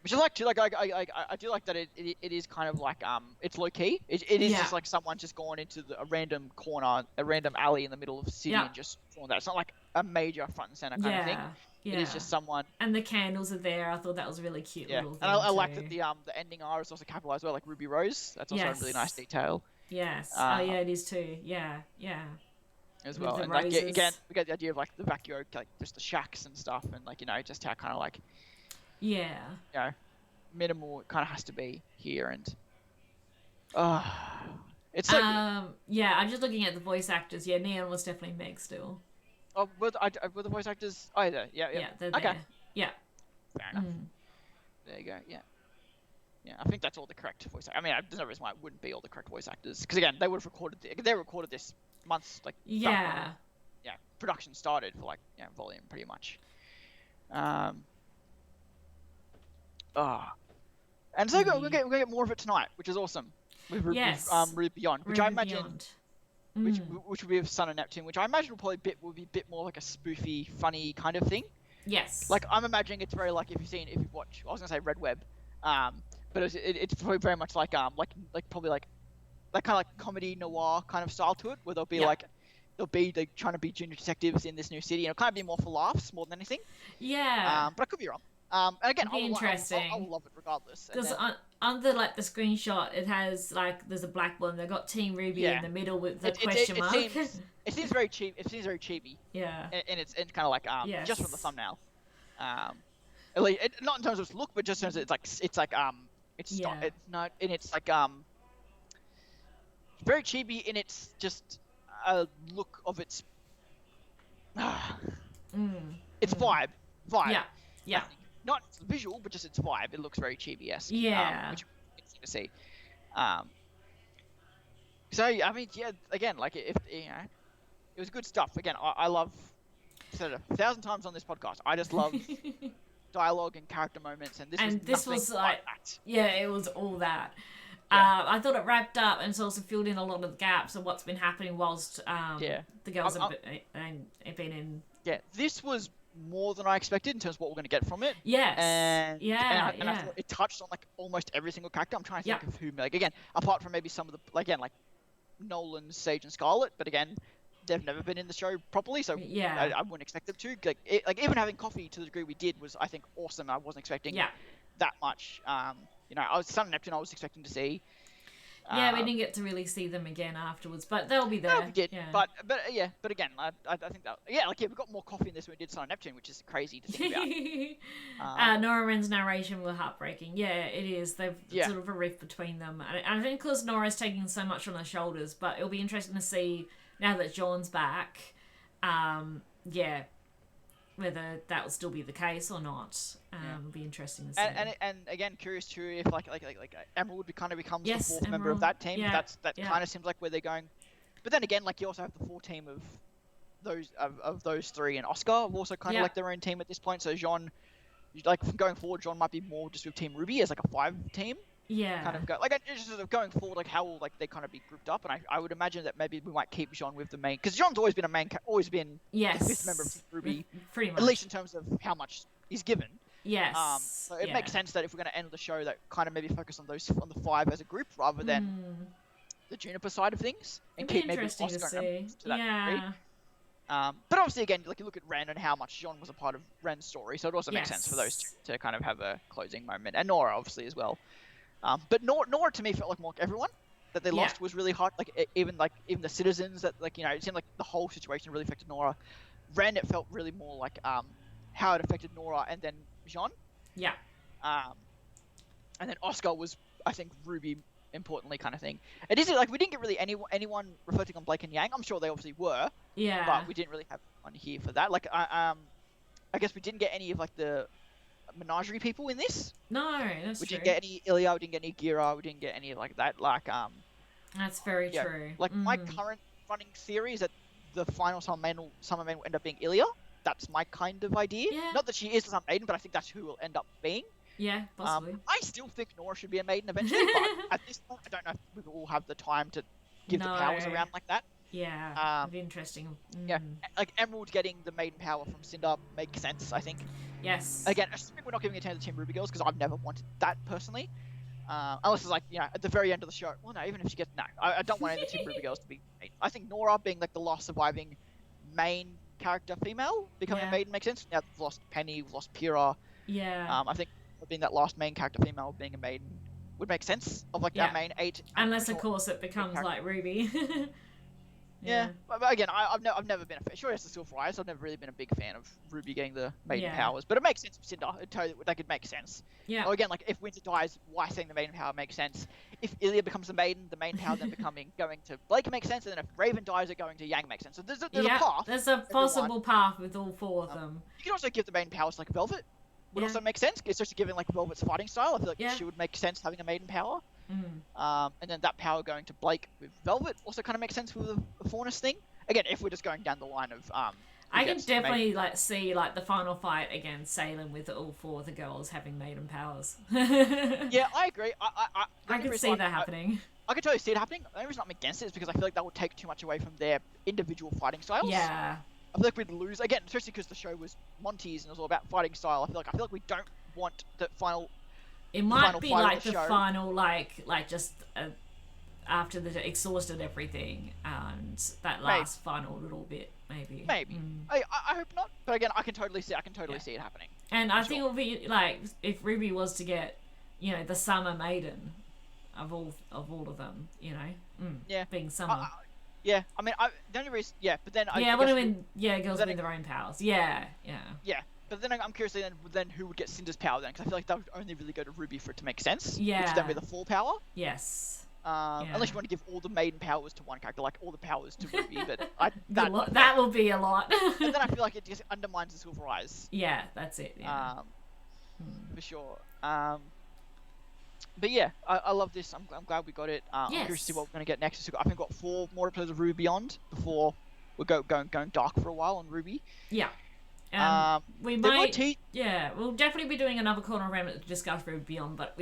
which I like too. Like I do like that it is kind of like it's low key. It is Yeah. just like someone just gone into a random corner, a random alley in the middle of the city Yeah. and just drawn that. It's not like a major front and center kind of thing. Yeah. It is just someone. And the candles are there. I thought that was a really cute Yeah, little and thing I like too. that the ending R is also capitalized well, like Ruby Rose. That's also a really nice Yes. detail Yes. Oh yeah, it is too. Yeah. as With well. the And like roses. again, we get the idea of like the backyard, like just the shacks and stuff, and like just how kind of like Yeah. minimal it kind of has to be here, and it's so good. Yeah, I'm just looking at the voice actors. Yeah, Neon was definitely Meg still. Oh, were the voice actors either? Yeah. Yeah, they're Okay. there. Yeah. Fair enough. There you go. Yeah, I think that's all the correct voice. I mean, there's no reason why it wouldn't be all the correct voice actors, because again, they would have recorded. They recorded this months back Yeah. when, production started for Volume pretty much. And so we're gonna get more of it tonight, which is awesome. With Yes. RWBY Beyond, which I RWBY imagine, Beyond. which would be with Sun and Neptune, which I imagine will be a bit more like a spoofy, funny kind of thing. Yes. Like I'm imagining it's very like if you watch, I was gonna say Red Web, but it's probably very much like probably like that kind of like comedy noir kind of style to it, where they'll be trying to be junior detectives in this new city, and it'll kind of be more for laughs more than anything. Yeah. But I could be wrong. And again, It'd be interesting. I'll love it regardless. And Because then- under like the screenshot, it has like there's a black one. They've got Team Ruby in the middle with the question mark. It seems very cheap. It seems very cheapy. Yeah. And it's kind of like just from the Yes. thumbnail. At least, not in terms of its look, but just in terms of it's very cheapy in its just look of its its vibe. Yeah. Yeah. Not visual, but just its vibe. It looks very chibi-esque. Yeah. Which is interesting to see. So I mean, yeah. Again, like if it was good stuff. Again, I love. Said it 1,000 times on this podcast. I just love dialogue and character moments, and this was like that. Yeah, it was all that. Yeah. I thought it wrapped up and it's also filled in a lot of the gaps of what's been happening whilst the girls have been in. Yeah, this was more than I expected in terms of what we're going to get from it. Yes. And Yeah. I thought it touched on like almost every single character. I'm trying to think of who, like again, apart from maybe some of the like Nolan, Sage, and Scarlet, but again, they've never been in the show properly, so I wouldn't expect them to. Like even having coffee to the degree we did was, I think, awesome. I wasn't expecting that much. I was Sun and Neptune. I was expecting to see. Yeah, we didn't get to really see them again afterwards, but they'll be there. No, we did. Yeah. But again, I think that we got more coffee in this than we did Sun and Neptune, which is crazy to think about. Nora Ren's narration was heartbreaking. Yeah, it is. They've sort of a rift between them, and I think because Nora's taking so much on her shoulders, but it'll be interesting to see now that John's back. Whether that will still be the case or not. It'll be interesting to see. And again, curious too if like Emerald kind of becomes the fourth member Emerald. of that team. Yeah. That kind of seems like where they're going. But then again, like you also have the full team of those three, and Oscar have also kind of like their own team at this point. So Jean, like going forward, Jean might be more just with Team RWBY as like a 5 team. kind of go just sort of going forward, like how will like they kind of be grouped up, and I would imagine that maybe we might keep Jean with the main, because Jean's always been always been the fifth member of Team RWBY, pretty much, at least in terms of how much he's given. Yes. So it makes sense that if we're going to end the show, that kind of maybe focus on the 5 as a group rather than the Juniper side of things, and keep maybe Oscar to see. To that degree. But obviously, again, like you look at Ren and how much Jean was a part of Ren's story, so it also makes sense for those two to kind of have a closing moment, and Nora obviously as well. But Nora to me felt like more like everyone that they lost was really hard. Like even the citizens that it seemed like the whole situation really affected Nora. Ren, it felt really more like how it affected Nora and then Jean. Yeah. And then Oscar was, I think, RWBY importantly kind of thing. It isn't like we didn't get really anyone reflecting on Blake and Yang. I'm sure they obviously were. Yeah. But we didn't really have one here for that. Like I guess we didn't get any of like the menagerie people in this. No, that's true. We didn't get any Ilya, we didn't get any Gira, we didn't get any like that. Like that's very true. Like my current running theory is that the final Summer Maiden will end up being Ilya. That's my kind of idea. Yeah. Not that she is the Summer Maiden, but I think that's who will end up being. Yeah, possibly. I still think Nora should be a maiden eventually, but at this point, I don't know if we will all have the time to give the powers around like that. Yeah, it'd be interesting. Yeah, like Emerald getting the maiden power from Cinder makes sense, I think. Yes. Again, assuming we're not giving it to the Team RWBY girls, because I've never wanted that personally. Unless it's like, at the very end of the show. Well, no, even if she gets... No, I don't want any of the Team RWBY girls to be maiden. I think Nora being like the last surviving main character female becoming a maiden makes sense. Now we've lost Penny, we've lost Pyrrha. Yeah. I think being that last main character female being a maiden would make sense of like our main 8. Unless of course it becomes like RWBY. Yeah, but again, I've never been a fan. Sure, it's the Silver Eyes. I've never really been a big fan of RWBY getting the maiden powers, but it makes sense for Cinder. It makes sense. Yeah. Or again, like if Winter dies, why saying the maiden power makes sense. If Ilya becomes the maiden power then going to Blake makes sense, and then if Raven dies, it going to Yang makes sense. So there's a path. There's a possible path with all 4 of them. You can also give the maiden powers like Velvet. Would also make sense, especially given like Velvet's fighting style. I feel like she would make sense having a maiden power. And then that power going to Blake with Velvet also kind of makes sense with the Faunus thing. Again, if we're just going down the line of I can definitely see like the final fight against Salem with all 4 of the girls having maiden powers. Yeah, I agree. I could see that happening. I could totally see it happening. The only reason I'm against it is because I feel like that would take too much away from their individual fighting styles. Yeah. I feel like we'd lose again, especially because the show was Monty's and it was all about fighting style. I feel like we don't want the final. It might be like the final, like just after they exhausted everything, and that last final little bit, maybe. Maybe. I hope not, but again, I can totally see it happening. And I think it will be like if RWBY was to get, the Summer Maiden, of all of them, being Summer. Yeah, I mean, the only reason, but then girls with their own powers. Yeah. But then I'm curious then who would get Cinder's power then, because I feel like that would only really go to RWBY for it to make sense. Yeah. Which is then with the full power. Yes. Unless you want to give all the maiden powers to one character, like all the powers to RWBY, but that will be a lot. And then I feel like it just undermines the Silver Eyes. Yeah, that's it. Yeah. For sure. But yeah, I love this. I'm glad we got it. I'm curious to see what we're going to get next. I think we've got 4 more episodes of RWBY Beyond before we're going dark for a while on RWBY. Yeah. We might. We'll definitely be doing another Corner of Remnant to discuss RWBY Beyond, but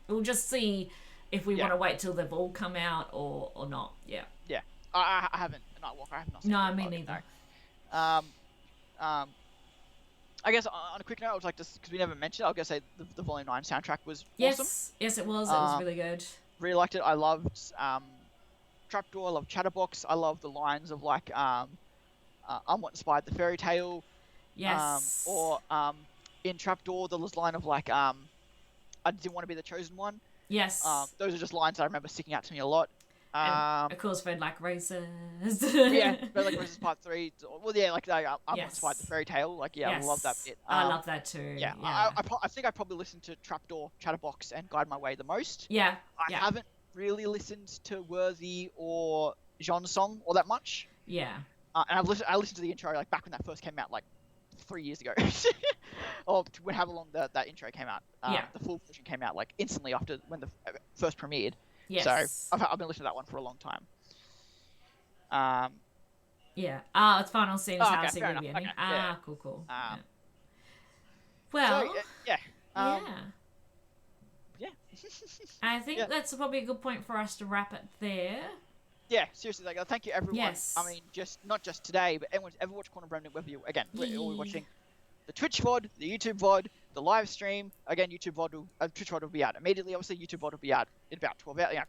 we'll just see if we want to wait till they've all come out or not. Yeah. Yeah. I haven't. Nightwalker. I have not seen. No, me neither. I guess on a quick note, I would like to, because we never mentioned it, I was going to say the Volume 9 soundtrack was awesome. Yes, it was. It was really good. Really liked it. I loved Trapdoor. I loved Chatterbox. I loved the lines of like, I'm what inspired the fairy tale. Yes. Or in Trapdoor, there was line of like, I didn't want to be the chosen one. Yes. Those are just lines that I remember sticking out to me a lot. Of course, read like Racers. Read like Racers Part 3. Well, yeah, like I'm inspired the fairy tale. Like, I love that bit. I love that too. Yeah. I think I probably listened to Trapdoor, Chatterbox, and Guide My Way the most. Yeah. I haven't really listened to Worthy or Jean's song all that much. Yeah. And I listened to the intro like back when that first came out, like 3 years ago. Or however long that intro came out. The full version came out like instantly after when the first premiered. Yes. So I've been listening to that one for a long time. It's final scene is how I see RWBY ending. Cool. Well. So, yeah. I think that's probably a good point for us to wrap it there. Yeah, seriously, like, thank you everyone. Yes. I mean, just not just today, but everyone's ever watched Corner of Remnant, whether you, again, we're all watching the Twitch VOD, the YouTube VOD, the live stream. Again, YouTube VOD will, Twitch VOD will be out immediately. Obviously, YouTube VOD will be out in about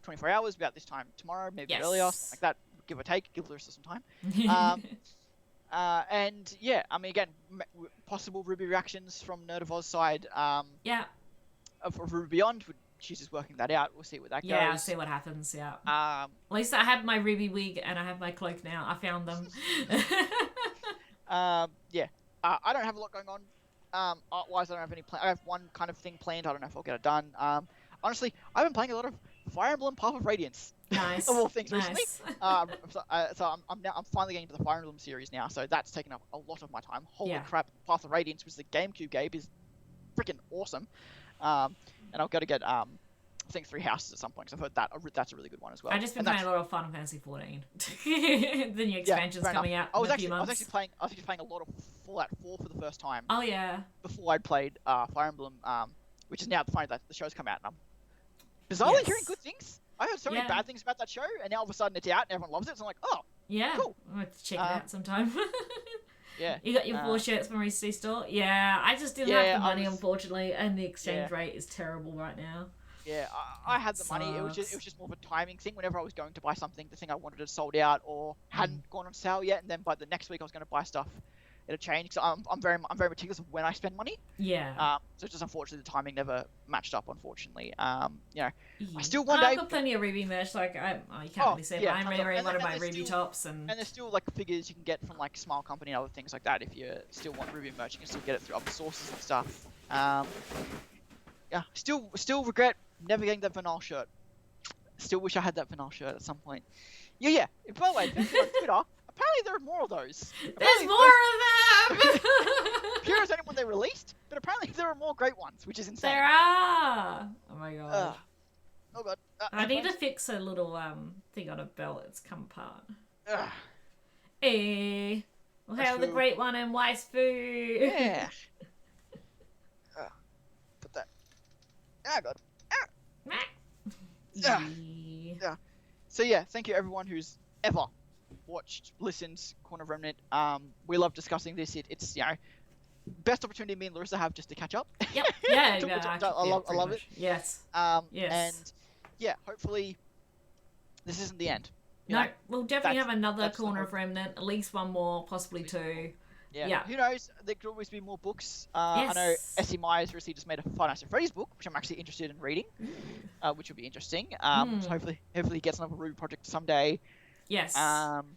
24 hours, about this time tomorrow, maybe earlier, something like that, give or take, give Larissa some time. And yeah, I mean, again, possible RWBY reactions from Nerd of Oz side. Yeah. Of RWBY Beyond, she's just working that out. We'll see what that goes. Yeah, I'll see what happens. Yeah. At least I have my RWBY wig and I have my cloak now. I found them. Yeah. I don't have a lot going on. Art-wise, I don't have any plan. I have one kind of thing planned. I don't know if I'll get it done. Honestly, I've been playing a lot of Fire Emblem Path of Radiance. Nice. Of all things nice. recently. So I'm finally getting into the Fire Emblem series now. So that's taken up a lot of my time. Holy crap! Path of Radiance, which is the GameCube game, is freaking awesome. And I've got to get I think 3 Houses at some point. So I've heard that's a really good one as well. I've just been playing a lot of Final Fantasy 14. The new expansion's coming out. I was actually playing a lot of Fallout 4 for the first time. Oh yeah. Before I'd played Fire Emblem, which is now funny that the show's come out, and I'm bizarrely hearing good things. I heard so many bad things about that show, and now all of a sudden it's out and everyone loves it. So I'm like, oh, yeah, cool. I'm going to check it out sometime. Yeah. You got your 4 shirts from Rooster Teeth store? Yeah, I just didn't have the money, unfortunately, and the exchange rate is terrible right now. Yeah, I had the money. It was just more of a timing thing. Whenever I was going to buy something, the thing I wanted had sold out or hadn't gone on sale yet, and then by the next week I was going to buy stuff. It'll change because I'm very meticulous of when I spend money. Yeah. So just unfortunately the timing never matched up. Unfortunately, I still I've got plenty of RWBY merch. Like you can't really see, but I'm wearing one of my RWBY tops and there's still like figures you can get from like Smile Company and other things like that. If you still want RWBY merch, you can still get it through other sources and stuff. Still regret never getting that vinyl shirt. Still wish I had that vinyl shirt at some point. Yeah. By the way, on Twitter. Apparently there are more of those. There's more of them! Pure as anyone they released, but apparently there are more great ones, which is insane. There are! Oh my god. Oh god. I need to fix a little thing on a belt. It's come apart. Hey! We'll have the great one in Waifu! Yeah. Put that. Oh god. Yeah. So yeah, thank you everyone who's ever watched, listened, Corner of Remnant. We love discussing this. It's best opportunity me and Larissa have just to catch up. Yep. Yeah. I love it. Yes. Yes. And yeah, hopefully this isn't the end. We'll definitely have another Corner of Remnant, at least one more, possibly 2. Yeah. Who knows? There could always be more books. I know S.E. Myers recently just made a Five Nights at Freddy's book, which I'm actually interested in reading, which will be interesting. So hopefully he gets another RWBY project someday. Yes.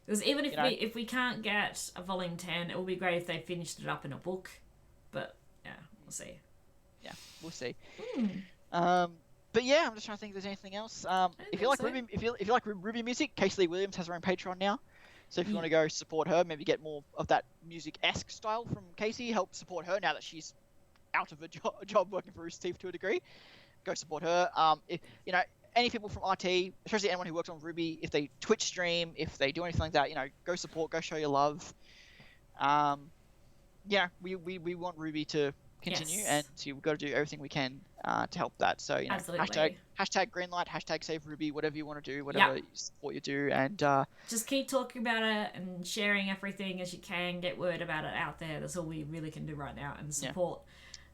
Because even if we can't get a volume 10, it would be great if they finished it up in a book. But yeah, we'll see. Yeah, we'll see. But yeah, I'm just trying to think if there's anything else. If you like RWBY, if you like RWBY music, Casey Lee Williams has her own Patreon now. So if you want to go support her, maybe get more of that music-esque style from Casey, help support her now that she's out of a job working for Rooster Teeth to a degree. Go support her. If any people from RT, especially anyone who works on RWBY, if they Twitch stream, if they do anything like that, go support, go show your love. We want RWBY to continue, and we've got to do everything we can to help that. So hashtag Greenlight, hashtag Save RWBY, whatever you want to do, whatever support you do, and just keep talking about it and sharing everything as you can. Get word about it out there. That's all we really can do right now, and support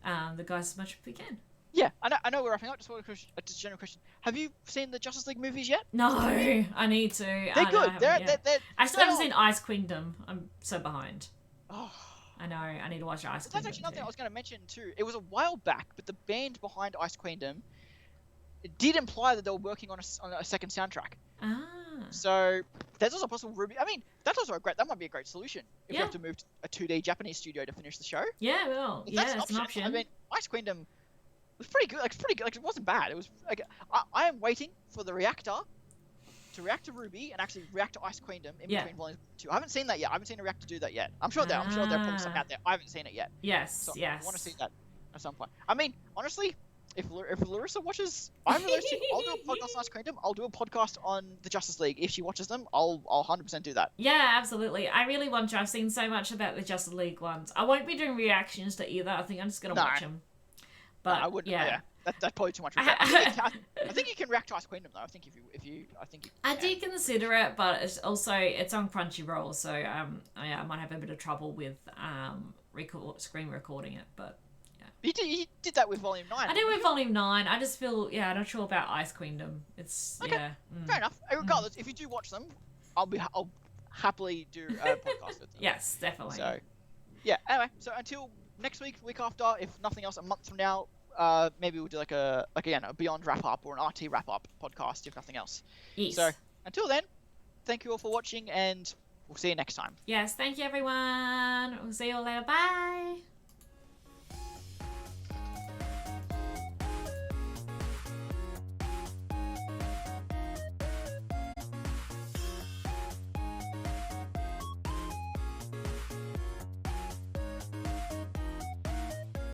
the guys as much as we can. Yeah, I know we're wrapping up. Just a general question. Have you seen the Justice League movies yet? No, I need to. They're good. I still haven't seen Ice Kingdom. I'm so behind. Oh. I know. I need to watch Ice Kingdom. That's actually another thing I was going to mention too. It was a while back, but the band behind Ice Kingdom did imply that they were working on a second soundtrack. Ah. So there's also possible RWBY. I mean, that's also that might be a great solution if you have to move to a 2D Japanese studio to finish the show. Yeah, well, it's an option. I mean, Ice Kingdom was pretty good. Like it wasn't bad. It was like I am waiting for the reactor to react to RWBY and actually react to Ice Kingdom in between volumes 2. I haven't seen that yet. I haven't seen a reactor do that yet. I'm sure there are probably some out there. I haven't seen it yet. Yes, so I want to see that at some point. I mean, honestly, if Larissa watches either of those two, I'll do a podcast on Ice Kingdom. I'll do a podcast on the Justice League. If she watches them, I'll 100% do that. Yeah, absolutely. I really want to. I've seen so much about the Justice League ones. I won't be doing reactions to either. I think I'm just going to watch them. But I wouldn't. That's probably too much. I think you can react to Ice Queendom though. I think if you I do consider it, but it's on Crunchyroll, so I might have a bit of trouble with screen recording it, but yeah. You did that with Volume 9. I did with Volume 9. I just feel I'm not sure about Ice Queendom. It's okay. Fair enough. Regardless, if you do watch them, I'll happily do a podcast with them. Yes, definitely. So yeah. Anyway, so until next week after, if nothing else, a month from now. Maybe we'll do a Beyond wrap up or an RT wrap up podcast if nothing else. Yes. So until then, thank you all for watching, and we'll see you next time. Yes, thank you everyone. We'll see you all later. Bye.